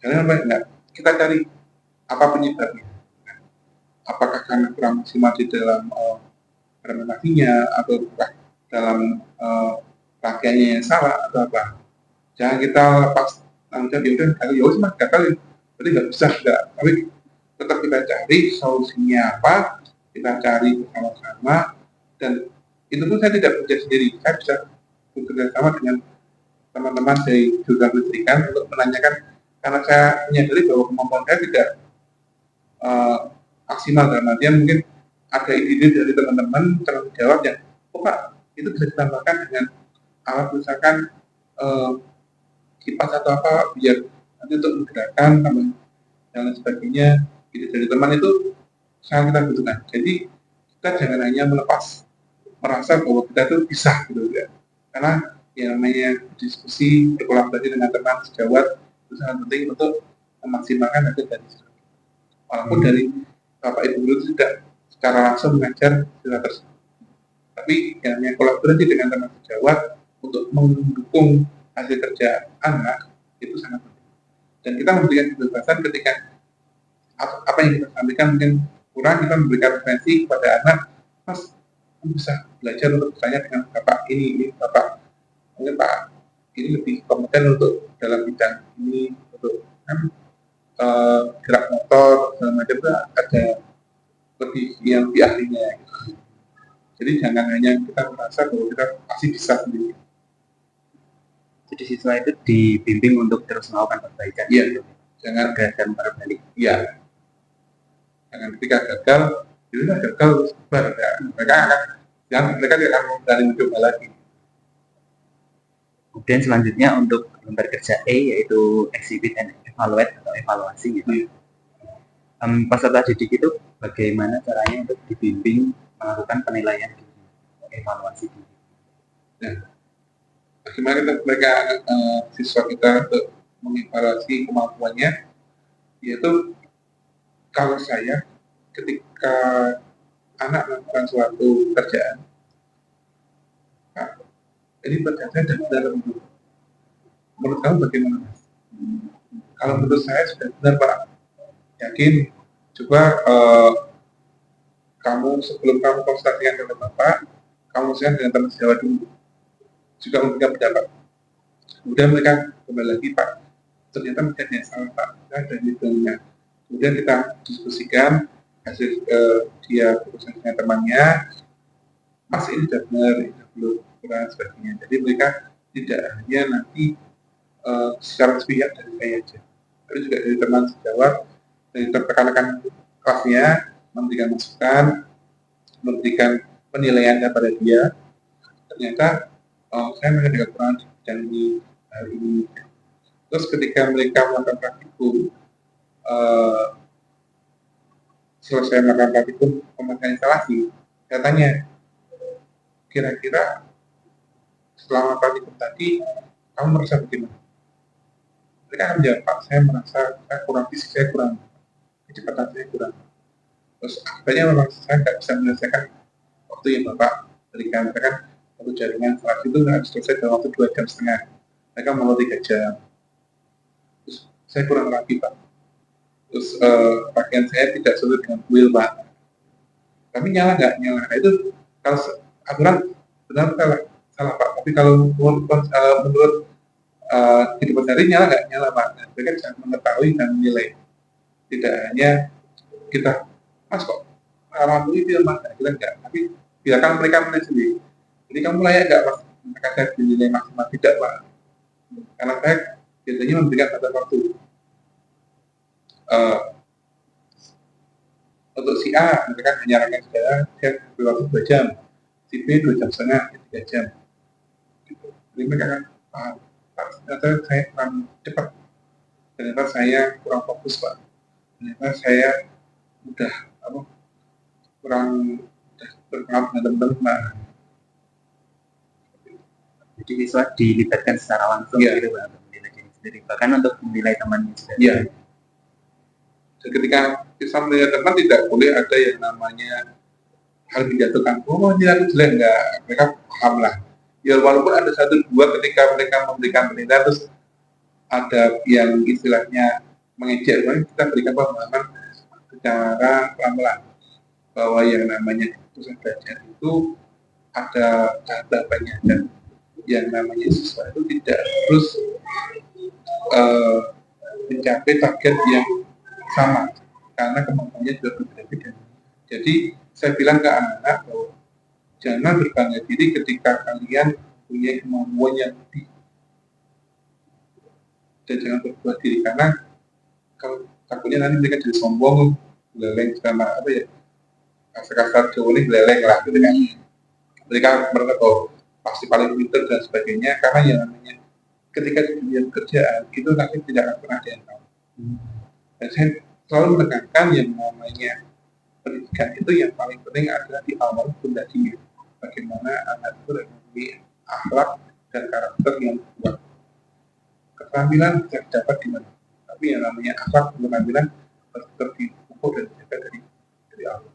Jangan apa enggak, kita cari apa penyebabnya. Apakah karena kurang maksimal di dalam fermentasinya, atau dalam pakaiannya yang salah, atau apa. Jangan kita lepas tanggung jawab, yaudah, ya udah mas gagal, berarti nggak bisa, enggak. Tapi tetap kita cari solusinya apa, kita cari bersama-sama, dan itu pun saya tidak bekerja sendiri, saya bisa bekerja sama dengan teman-teman dari jurusan listrikan untuk menanyakan, karena saya menyadari bahwa kemampuan saya tidak maksimal, dalam artian mungkin ada ide dari teman-teman tanggung jawab yang, oh Pak, itu bisa ditambahkan dengan alat misalkan kipas atau apa, biar nanti untuk menggerakkan dan lain sebagainya. Ide dari teman itu sangat kita butuhkan. Jadi kita jangan hanya melepas merasa bahwa kita itu bisa gitu ya, karena yang namanya diskusi, berkolaborasi dengan teman sejawat itu sangat penting untuk memaksimalkan hasil dari siswa. Walaupun dari Bapak Ibu guru tidak secara langsung mengajar siswa tersebut, tapi yang namanya kolaborasi dengan teman sejawat untuk mendukung hasil kerja anak itu sangat penting. Dan kita memberikan kebebasan ketika apa yang kita sampaikan mungkin kurang, kita memberikan referensi kepada anak, mas bisa belajar untuk bertanya dengan bapak ini bapak mungkin pak ini lebih kompeten untuk dalam bidang ini, untuk kan gerak motor segala macam, itu ada lebih yang lebih ahlinya gitu. Jadi jangan hanya kita merasa bahwa kita pasti bisa sendiri. Jadi siswa itu dibimbing untuk terus melakukan perbaikan. Iya. Jangan dan berbalik. Iya. Jangan ketika gagal, itu gagal sabar. Ya. Mereka tidak akan berani mencoba lagi. Kemudian selanjutnya untuk lembar kerja E yaitu exhibit and evaluate atau evaluasi gitu. Peserta didik itu bagaimana caranya untuk dibimbing melakukan penilaian diri, evaluasi diri. Nah, bagaimana mereka siswa kita untuk mengevaluasi kemampuannya, yaitu kalau saya ketika anak melakukan suatu pekerjaan, ini pekerjaan saya sudah benar belum? Menurut kamu bagaimana? Kalau menurut saya sudah benar Pak, yakin. Coba kamu sebelum kamu konsultasikan dengan Bapak, kamu share dengan teman sejawat dulu, juga memberikan pendapat. Kemudian mereka kembali lagi Pak, ternyata mungkin yang salah Pak, dan hitungnya. Kemudian kita diskusikan hasil dia berusaha dengan temannya, Mas ini sudah benar, ini sudah belum, kurang sebagainya. Jadi mereka tidak hanya nanti secara sepihak dari saya aja, tapi juga dari teman sejawat, dari rekan-rekan kelasnya, memberikan masukan, memberikan penilaian kepada dia. Ternyata saya masih agak kurang di bidang ini. Terus ketika mereka melakukan praktikum, selesai melakukan praktikum pemakaian instalasi, saya tanya, kira-kira selama praktikum tadi kamu merasa bagaimana? Mereka akan menjawab, Pak, saya merasa saya kurang fisik, saya kurang kecepatan, saya kurang. Terus akhirnya memang saya nggak bisa menyelesaikan waktu yang Bapak berikan. Mereka kan satu jaringan instalasi itu harus selesai dalam waktu 2,5 jam. Mereka mau 3 jam. Terus saya kurang rapi Pak. Terus pakaian saya tidak sesuai dengan kuil Pak. Tapi nyala nggak? Nyala. Nah, itu kalau aturan benar salah Pak. Tapi kalau menurut kehidupan sehari nyala nggak? Nyala Pak. Nah, mereka bisa mengetahui dan menilai. Tidak hanya kita, Mas kok ramah itu ya Mas, kita enggak. Tapi biarkan mereka menilai sendiri. Jadi kamu layak nggak Mas? Maka saya dinilai maksimal tidak Pak. Karena saya biasanya memberikan batas waktu. Untuk si A, mereka menyarankan saya waktu 2 jam, si B 2,5 jam, 3 jam. Jadi mereka kan paham, ternyata saya kurang cepat, ternyata saya kurang fokus Pak, ternyata saya udah kurang berpengaruh dengan teman-teman. Jadi siswa dilibatkan secara langsung gitu Pak, untuk menilai diri sendiri, bahkan untuk menilai temannya sendiri. Iya. Dan ketika kita melihat teman tidak boleh ada yang namanya hal menjatuhkan, oh ini aku jelek, enggak, mereka paham lah. Ya walaupun ada 1-2 ketika mereka memberikan penilaian terus ada yang istilahnya mengejek, kita berikan pemahaman secara pelan-pelan bahwa yang namanya keputusan belajar itu ada tahapannya dan yang namanya siswa itu tidak terus mencapai target yang sama karena kemampuannya juga berbeda-beda. Jadi saya bilang ke anak-anak bahwa jangan berbangga diri ketika kalian punya kemampuan yang lebih, dan jangan berbuat diri karena kalau takutnya nanti mereka jadi sombong, leleng sama apa ya, kasar-kasar Jawa ini leleng lah gitu kan. Mereka merasa bahwa pasti paling pintar dan sebagainya, karena yang namanya ketika di dunia pekerjaan itu nanti tidak akan pernah ada yang tahu. Dan saya selalu menekankan yang namanya pendidikan itu yang paling penting adalah di awal fondasinya, bagaimana anak itu memiliki akhlak dan karakter yang kuat. Keterampilan bisa didapat di mana, tapi yang namanya akhlak dan keterampilan harus dipupuk dan dijaga dari awal.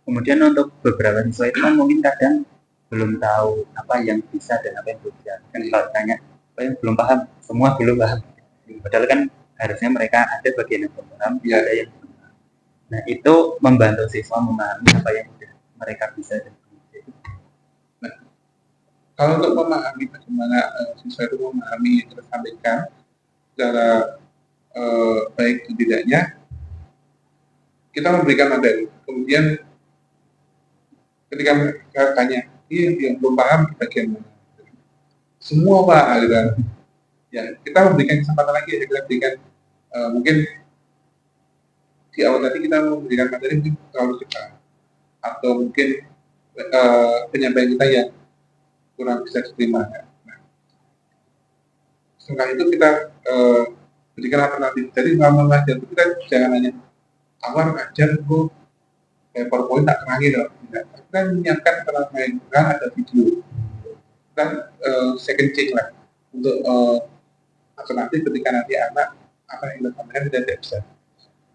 Kemudian untuk beberapa siswa itu kan mungkin kadang belum tahu apa yang bisa dan apa yang belum bisa. Kan kalau tanya, apa yang belum paham, semua belum paham. Padahal kan harusnya mereka ada bagian yang belum paham, ya. Ada yang belum paham. Nah itu membantu siswa memahami apa yang mereka bisa dan belum bisa. Nah, kalau untuk memahami bagaimana siswa itu memahami yang kita sampaikan secara baik dan tidaknya, kita memberikan materi. Kemudian ketika mereka tanya, yang belum paham di bagian mana? semua Pak, gitu kan. Ya kita memberikan kesempatan lagi, ya kita berikan mungkin di awal tadi kita memberikan materi mungkin terlalu cepat, atau mungkin penyampaian kita yang kurang bisa diterima. Nah, setelah itu kita berikan alternatif. Jadi selama mengajar itu kita jangan hanya awal ajar kok kayak PowerPoint tak terangin loh. Kita menyiapkan alternatif, kan ada video, kan second check lah untuk alternatif ketika nanti anak apa yang kita sampaikan tidak bisa.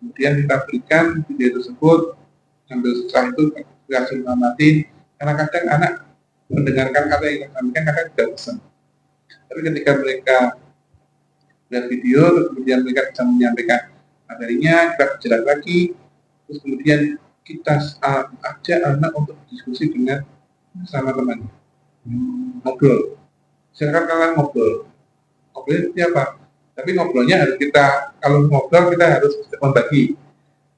Kemudian kita berikan video tersebut, sambil setelah itu kita mengamati, karena kadang anak mendengarkan apa yang kita sampaikan kadang tidak bisa. Tapi ketika mereka lihat video, terus kemudian mereka bisa menyampaikan materinya, kita jelas lagi, terus kemudian kita ajak anak untuk diskusi dengan sama teman, ngobrol. Silakan kalian ngobrol. Ngobrol itu apa? Tapi ngobrolnya harus kita, kalau ngobrol kita harus membagi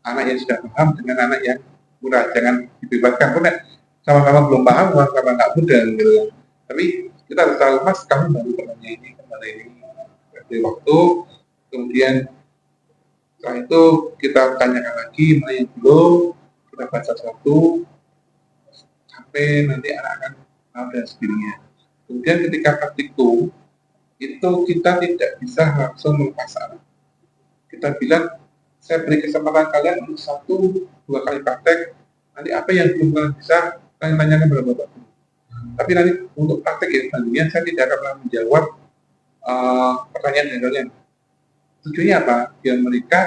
anak yang sudah paham dengan anak yang kurang. Jangan dibebaskan, karena sama-sama belum paham, sama-sama nggak mudah gitu ya. Tapi kita harus tahu, Mas, kamu baru temannya ini, kembali ini dari waktu, kemudian setelah itu kita tanyakan lagi mana yang belum, kita baca satu sampai nanti anak akan tahu dan sendirinya. Kemudian ketika praktikum itu kita tidak bisa langsung melepas anak. Kita bilang, saya beri kesempatan kalian untuk 1-2 kali praktek, nanti apa yang belum kalian bisa kalian tanyakan kepada bapak. Tapi nanti untuk praktek yang selanjutnya saya tidak akan pernah menjawab pertanyaan dari kalian. Tujuannya apa? Biar mereka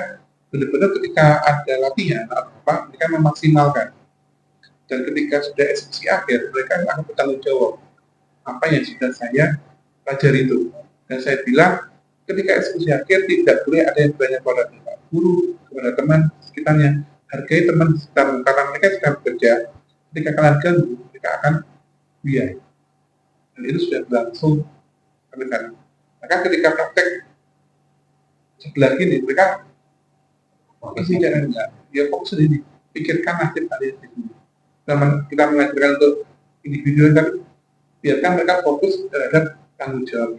benar-benar ketika ada latihan atau apa, mereka memaksimalkan. Dan ketika sudah eksekusi akhir, mereka akan bertanggung jawab apa yang sudah saya pelajari itu. Dan saya bilang, ketika eksekusi akhir tidak boleh ada yang bertanya kepada guru, kepada teman sekitarnya. Hargai teman sekitar, karena mereka sedang bekerja. Ketika kalian ganggu, mereka akan biar. Dan itu sudah berlangsung sampai sekarang. Maka ketika praktek sebelah gini, mereka masih jangan enggak. Ya fokus sendiri, pikirkan nasib kalian sendiri. Kita mengajarkan untuk individu, tapi biarkan mereka fokus terhadap tanggung jawab.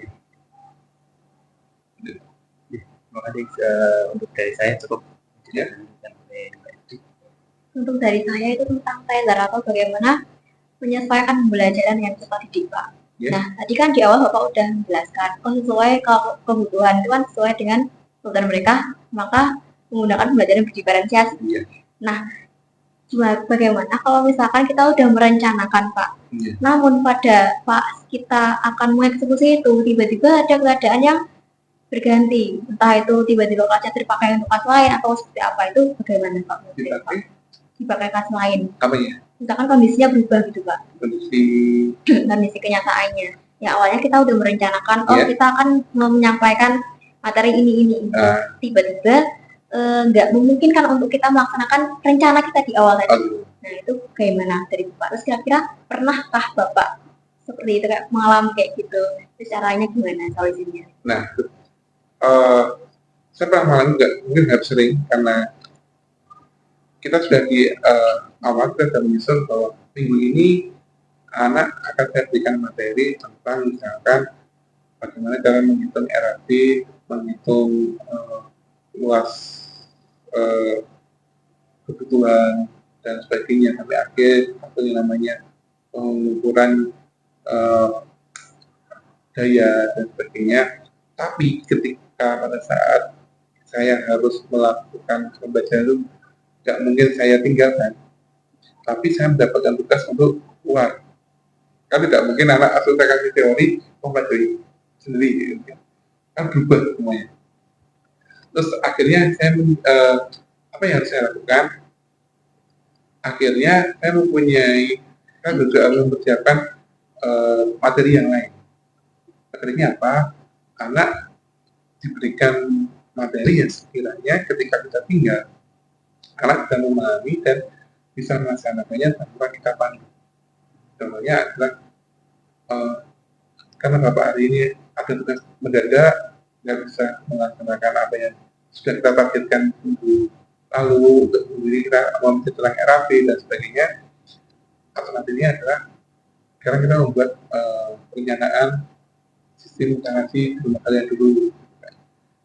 Terima kasih untuk dari saya cukup. Ya. Untuk dari saya itu tentang Taylor atau bagaimana menyesuaikan pembelajaran yang cepat didik, Pak. Ya. Nah, tadi kan di awal Bapak udah menjelaskan, sesuai kalau kebutuhan itu kan sesuai dengan kebutuhan mereka, maka menggunakan pembelajaran berdiferensiasi. Ya. Nah, bagaimana kalau misalkan kita udah merencanakan, Pak, namun pada pas kita akan mengeksekusi itu, tiba-tiba ada keadaan yang berganti, entah itu tiba-tiba kelasnya terpakai untuk kelas lain atau seperti apa, itu bagaimana, Pak? Dipakai kelas lain. Apa ya? Misalkan kondisinya berubah gitu, Pak. Kondisi kenyataannya. Ya awalnya kita udah merencanakan, kita akan menyampaikan materi ini. Tiba-tiba nggak memungkinkan untuk kita melaksanakan rencana kita di awal tadi. Nah itu bagaimana dari Bapak? Terus kira-kira pernahkah Bapak seperti itu, kayak mengalami kayak gitu? Terus caranya gimana solusinya? Nah, saya pernah mengalami juga, mungkin nggak sering, karena kita sudah di awal kita sudah menyusun bahwa minggu ini anak akan saya berikan materi tentang misalkan bagaimana cara menghitung RAB, menghitung luas kebutuhan dan sebagainya, sampai akhir atau yang namanya pengukuran daya dan sebagainya. Tapi ketika pada saat saya harus melakukan pembelajaran itu, tidak mungkin saya tinggalkan, tapi saya mendapatkan tugas untuk keluar. Kan tidak mungkin anak asal saya kasih teori mempelajari sendiri, kan berubah semuanya. Terus akhirnya saya apa yang harus saya lakukan? Akhirnya saya mempunyai, saya juga mempersiapkan materi yang lain. Materinya apa? Anak diberikan materi yang sekiranya ketika kita tinggal, anak bisa memahami dan bisa melaksanakannya tanpa kita panik. Contohnya adalah karena Bapak hari ini ada tugas mendadak, nggak bisa melaksanakan apa yang sudah kita targetkan minggu lalu, kemudian kita mau mencetak RAP dan sebagainya. Alternatifnya adalah sekarang kita membuat perencanaan sistem sanasi di rumah kalian dulu.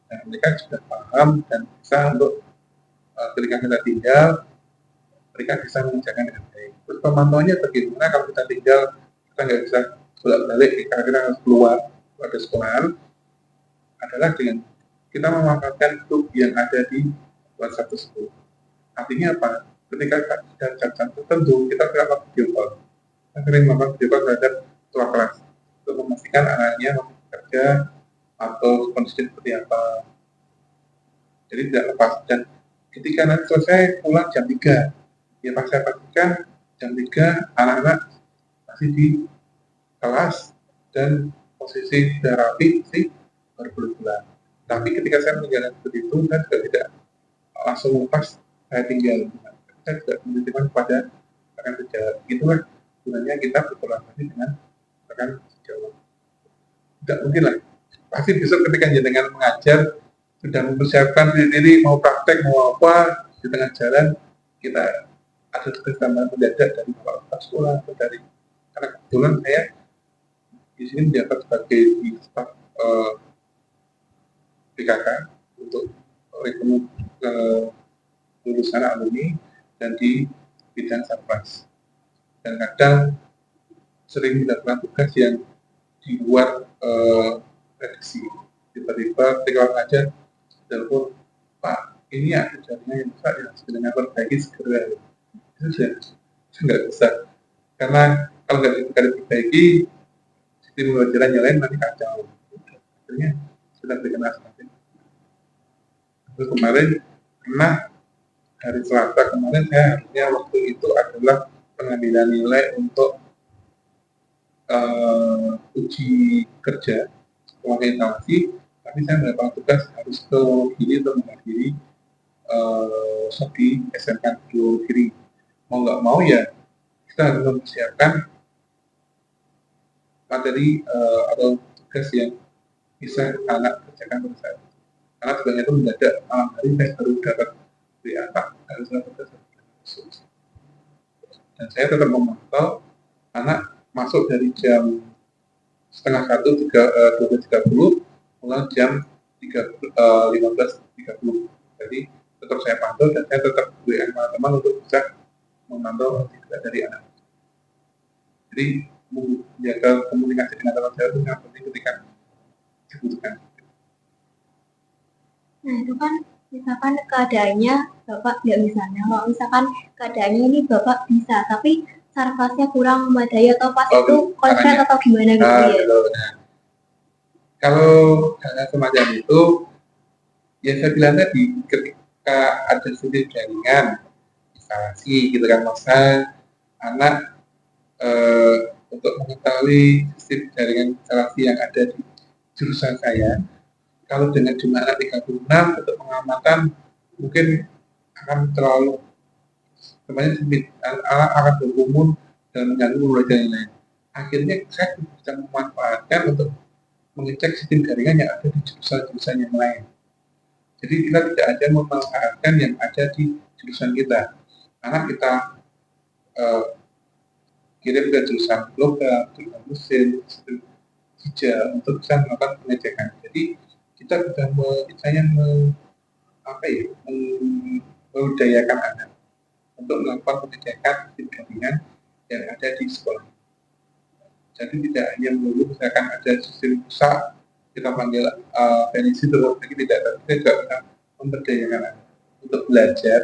Nah, mereka sudah paham dan bisa untuk ketika kita tinggal, mereka bisa mengerjakan dengan baik. Terus pemantauannya bagaimana kalau kita tinggal, kita nggak bisa bolak-balik, kita harus keluar pada sekolahan, adalah dengan kita memanfaatkan grup yang ada di WhatsApp tersebut. Artinya apa? Ketika ada jam tertentu, kita melakukan video call. Kita sering melakukan video call terhadap ketua kelas untuk memastikan anaknya bekerja atau kondisi seperti apa. Jadi tidak lepas. Dan ketika nanti selesai pulang jam 3, ya pas saya pastikan jam 3 anak-anak masih di kelas dan posisi sudah rapi sih baru pulang. Tapi ketika saya meninggalkan seperti itu, saya juga tidak langsung lepas saya tinggal. Saya juga menitipkan kepada rekan sejawat. Itulah gunanya kita berkolaborasi dengan rekan sejawat. Tidak mungkin lah. Pasti besok ketika jenengan mengajar sudah mempersiapkan diri mau praktek mau apa di tengah jalan kita ada tugas tambahan mendadak dari kepala sekolah atau dari karena kebetulan saya di sini menjabat sebagai staf PKK untuk rekrut lulusan alumni dan di bidang satpas. Dan kadang sering mendapatkan tugas yang di luar prediksi. Tiba-tiba ketika ngajar, telepon, Pak, ini ada jaringan yang rusak yang sebenarnya perbaiki segera. Itu saya nggak bisa. Karena kalau nggak diperbaiki, sistem pembelajaran yang lain nanti kacau. Akhirnya sudah berikan alternatif. Terus kemarin pernah hari Selasa kemarin saya harusnya waktu itu adalah pengambilan nilai untuk uji kerja instalasi, tapi saya mendapatkan tugas harus ke Wonogiri untuk menghadiri di SMK di Wonogiri. Mau nggak mau ya kita harus mempersiapkan materi atau tugas yang bisa anak kerjakan pada saat itu. Karena sebenarnya itu mendadak malam hari saya baru dapat WA Pak harus tugas. Dan saya tetap memantau anak masuk dari jam setengah 12.30 pulang jam 15.30. Jadi tetap saya pantau dan saya tetap WA teman-teman untuk bisa memantau juga dari anak. Jadi menjaga komunikasi dengan teman saya itu sangat penting ketika dibutuhkan. Nah itu kan misalkan keadaannya Bapak nggak bisa. Nah kalau misalkan keadaannya ini Bapak bisa, tapi sarfasnya kurang memadai atau pas itu konslet atau gimana gitu ya? Nah, kalau hal semacam itu, ya saya bilang tadi, ketika ada sistem jaringan, instalasi gitu kan, masa anak untuk mengetahui sistem jaringan instalasi yang ada di jurusan saya, kalau dengan jumlah anak 36 untuk pengamatan mungkin akan terlalu sebenarnya sempit, anak akan berkerumun dan mengganggu pembelajaran yang lain. Akhirnya saya bisa memanfaatkan untuk mengecek sistem jaringan yang ada di jurusan-jurusan yang lain. Jadi kita tidak ada memanfaatkan yang ada di jurusan kita. Karena kita kirim ke jurusan logam, jurusan mesin, sistem hijau untuk bisa melakukan pengecekan. Jadi kita sudah membudayakan anak untuk melakukan pengecekan sistem jaringan yang ada di sekolah. Jadi tidak hanya melulu misalkan ada sistem rusak kita panggil teknisi terus lagi tidak, kita juga bisa memberdayakan anak untuk belajar,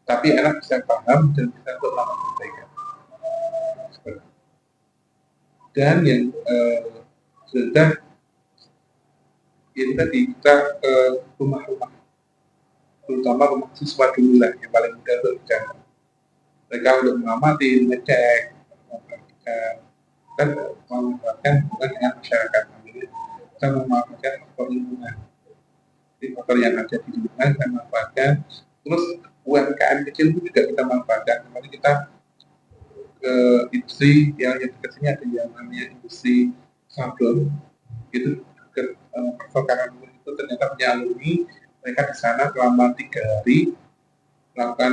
tapi anak bisa paham dan bisa untuk melakukan perbaikan. Dan yang sudah yang tadi kita ke rumah-rumah, terutama rumah siswa dulu lah yang paling mudah untuk dijangkau. Mereka untuk mengamati, ngecek, memperhatikan, dan memanfaatkan hubungan dengan masyarakat. Kita memanfaatkan faktor lingkungan. Jadi faktor yang ada di lingkungan kita manfaatkan. Terus UMKM kecil itu juga kita manfaatkan. Kemarin kita ke industri yang dekat sini ada yang namanya industri sablon. Itu ke persokaran itu ternyata punya alumni. Mereka di sana selama 3 hari melakukan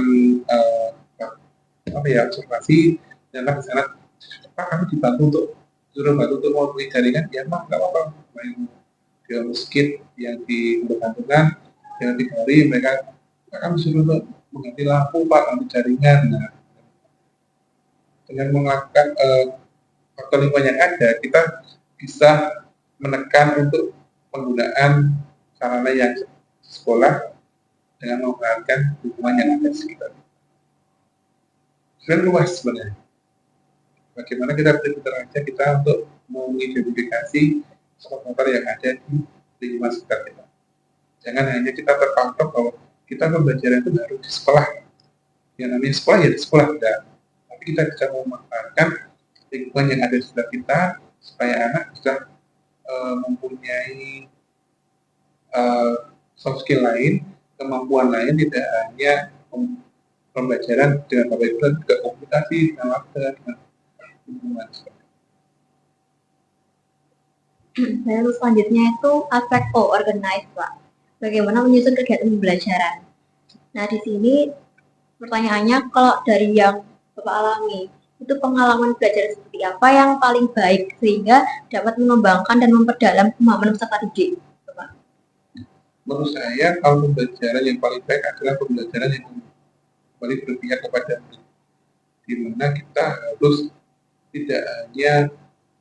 observasi. Ternyata di sana Pak kami dibantu untuk suruh bantu untuk mau beli jaringan, ya mah nggak apa-apa, main film skit yang di gantungan yang 3 hari mereka akan disuruh untuk mengganti lampu pak, ganti jaringan. Nah, dengan melakukan faktor lingkungan yang ada, kita bisa menekan untuk penggunaan sarana yang sekolah dengan memperhatikan lingkungan yang ada di sekitar. Sebenarnya luas sebenarnya. Bagaimana kita pintar aja kita untuk mengidentifikasi faktor yang ada di lingkungan sekitar kita. Jangan hanya kita terpatok bahwa kita pembelajaran itu harus di sekolah. Yang namanya sekolah ya di sekolah tidak. Tapi kita bisa memanfaatkan lingkungan yang ada di sekitar kita supaya anak bisa mempunyai soft skill lain, kemampuan lain, tidak hanya pembelajaran dengan baik dan juga komunikasi dengan warga, dengan lingkungan. Lalu selanjutnya itu aspek organize, Pak. Bagaimana menyusun kegiatan pembelajaran. Nah, di sini pertanyaannya, kalau dari yang Bapak alami, itu pengalaman belajar seperti apa yang paling baik sehingga dapat mengembangkan dan memperdalam pemahaman peserta didik? Bapak. Menurut saya, kalau pembelajaran yang paling baik adalah pembelajaran yang paling berpihak kepada murid, di mana kita harus tidak hanya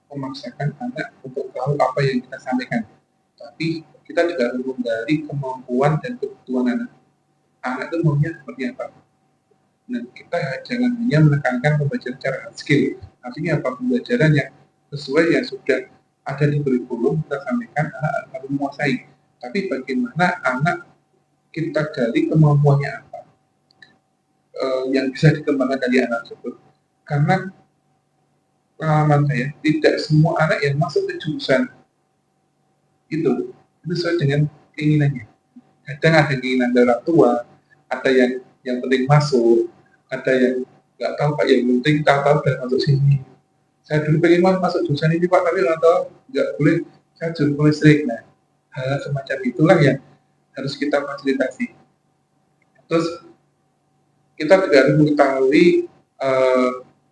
memaksakan anak untuk tahu apa yang kita sampaikan, tapi kita juga harus menggali kemampuan dan kebutuhan anak. Anak itu maunya seperti apa? Dan kita jangan hanya menekankan pembelajaran secara hard skill. Artinya apa? Pembelajaran yang sesuai yang sudah ada di kurikulum kita sampaikan, anak harus menguasai. Tapi bagaimana anak kita gali kemampuannya apa? Yang bisa dikembangkan dari anak tersebut. Karena pengalaman saya, tidak semua anak yang masuk ke jurusan itu sesuai dengan keinginannya. Kadang ada keinginan dari orang tua, ada yang penting masuk, ada yang nggak tahu pak, yang penting tahu dan masuk sini. Saya dulu pengen masuk jurusan ini pak, tapi nggak tahu nggak boleh, saya jurusan listrik. Nah, hal semacam itulah yang harus kita fasilitasi. Terus kita juga harus mengetahui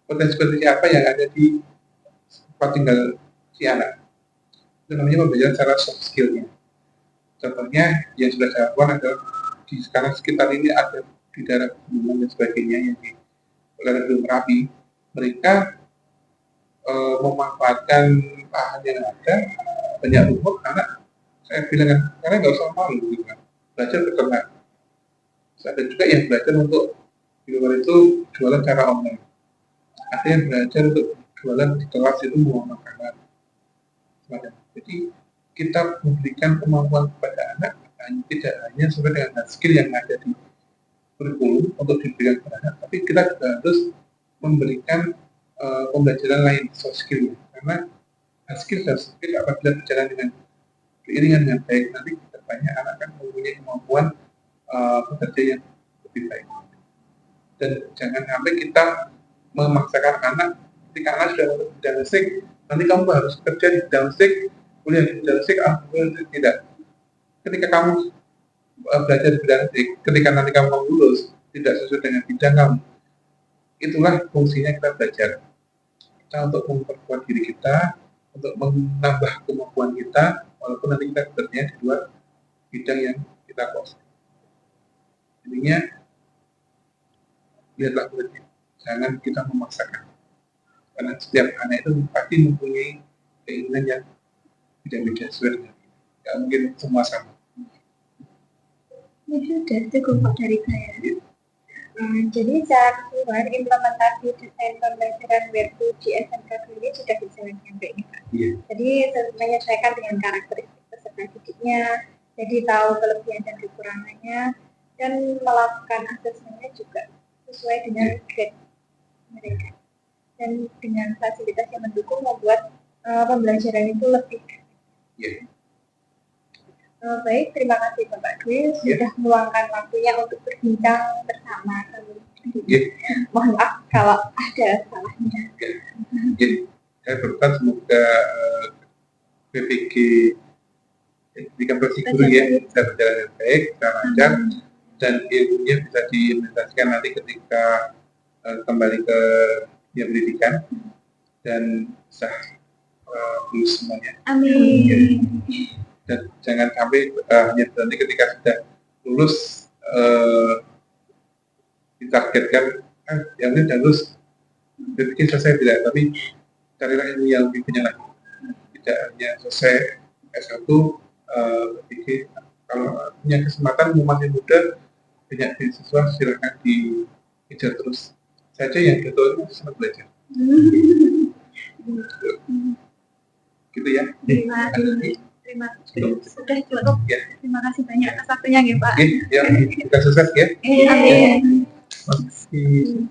potensi-potensi apa yang ada di tempat tinggal si anak. Itu namanya pembelajaran secara soft skill-nya. Contohnya yang sudah saya lakukan adalah di sekarang sekitar ini ada di daerah Gunung dan sebagainya yang di daerah Merapi, mereka memanfaatkan lahan yang ada, banyak rumput, anak saya bilang karena nggak usah malu gitu kan, belajar beternak. Ada juga yang belajar untuk di luar itu jualan cara online, ada yang belajar untuk jualan di kelas itu mau makanan. Jadi kita memberikan kemampuan kepada anak tidak hanya sesuai dengan skill yang ada di kurikulum untuk diberikan kepada anak, tapi kita juga harus memberikan pembelajaran lain soft skill, karena skill dan soft skill apabila berjalan dengan beriringan dengan baik, nanti kedepannya anak akan mempunyai kemampuan bekerja yang lebih baik. Dan jangan sampai kita memaksakan anak, ketika anak sudah masuk di bidang listrik, nanti kamu harus kerja di bidang listrik, kuliah di bidang listrik, tidak. Ketika kamu belajar di bidang listrik, ketika nanti kamu lulus tidak sesuai dengan bidang kamu, itulah fungsinya kita belajar. Kita untuk memperkuat diri kita, untuk menambah kemampuan kita, walaupun nanti kita bekerja di luar bidang yang kita kuasai. Intinya, lihatlah muridnya, jangan kita memaksakan. Karena setiap anak itu pasti mempunyai keinginan yang beda-beda sebenarnya. Tidak mungkin semua sama. Ini sudah cukup dari saya. Jadi secara keseluruhan implementasi desain pembelajaran Web2 di SMK ini sudah berjalan dengan baik, Pak. Jadi menyesuaikan dengan karakteristik peserta didiknya, jadi tahu kelebihan dan kekurangannya, dan melakukan asesmennya juga sesuai dengan grade mereka. Dan dengan fasilitas yang mendukung membuat pembelajaran itu lebih baik, terima kasih Bapak Dwi sudah meluangkan waktunya untuk berbincang bersama kami. Mohon maaf kalau ada salahnya. Saya berharap semoga PPG pendidikan guru ya bisa berjalan dengan baik, bisa lancar, dan ilmunya bisa diimplementasikan nanti ketika kembali ke pendidikan dan bisa lulus semuanya. Amin. Dan jangan sampai hanya nanti ketika sudah lulus ditargetkan yang ini sudah lulus berpikir selesai, tidak, tapi carilah ilmu yang lebih banyak lagi, tidak hanya selesai S1 berpikir kalau punya kesempatan masih muda banyak beasiswa silakan dikejar terus saja, yang betul itu senang belajar gitu ya. Terima kasih. Sudah cukup. Ya. Terima kasih banyak atas waktunya ya Pak. Ya, kita sukses ya. Amin. Terima kasih.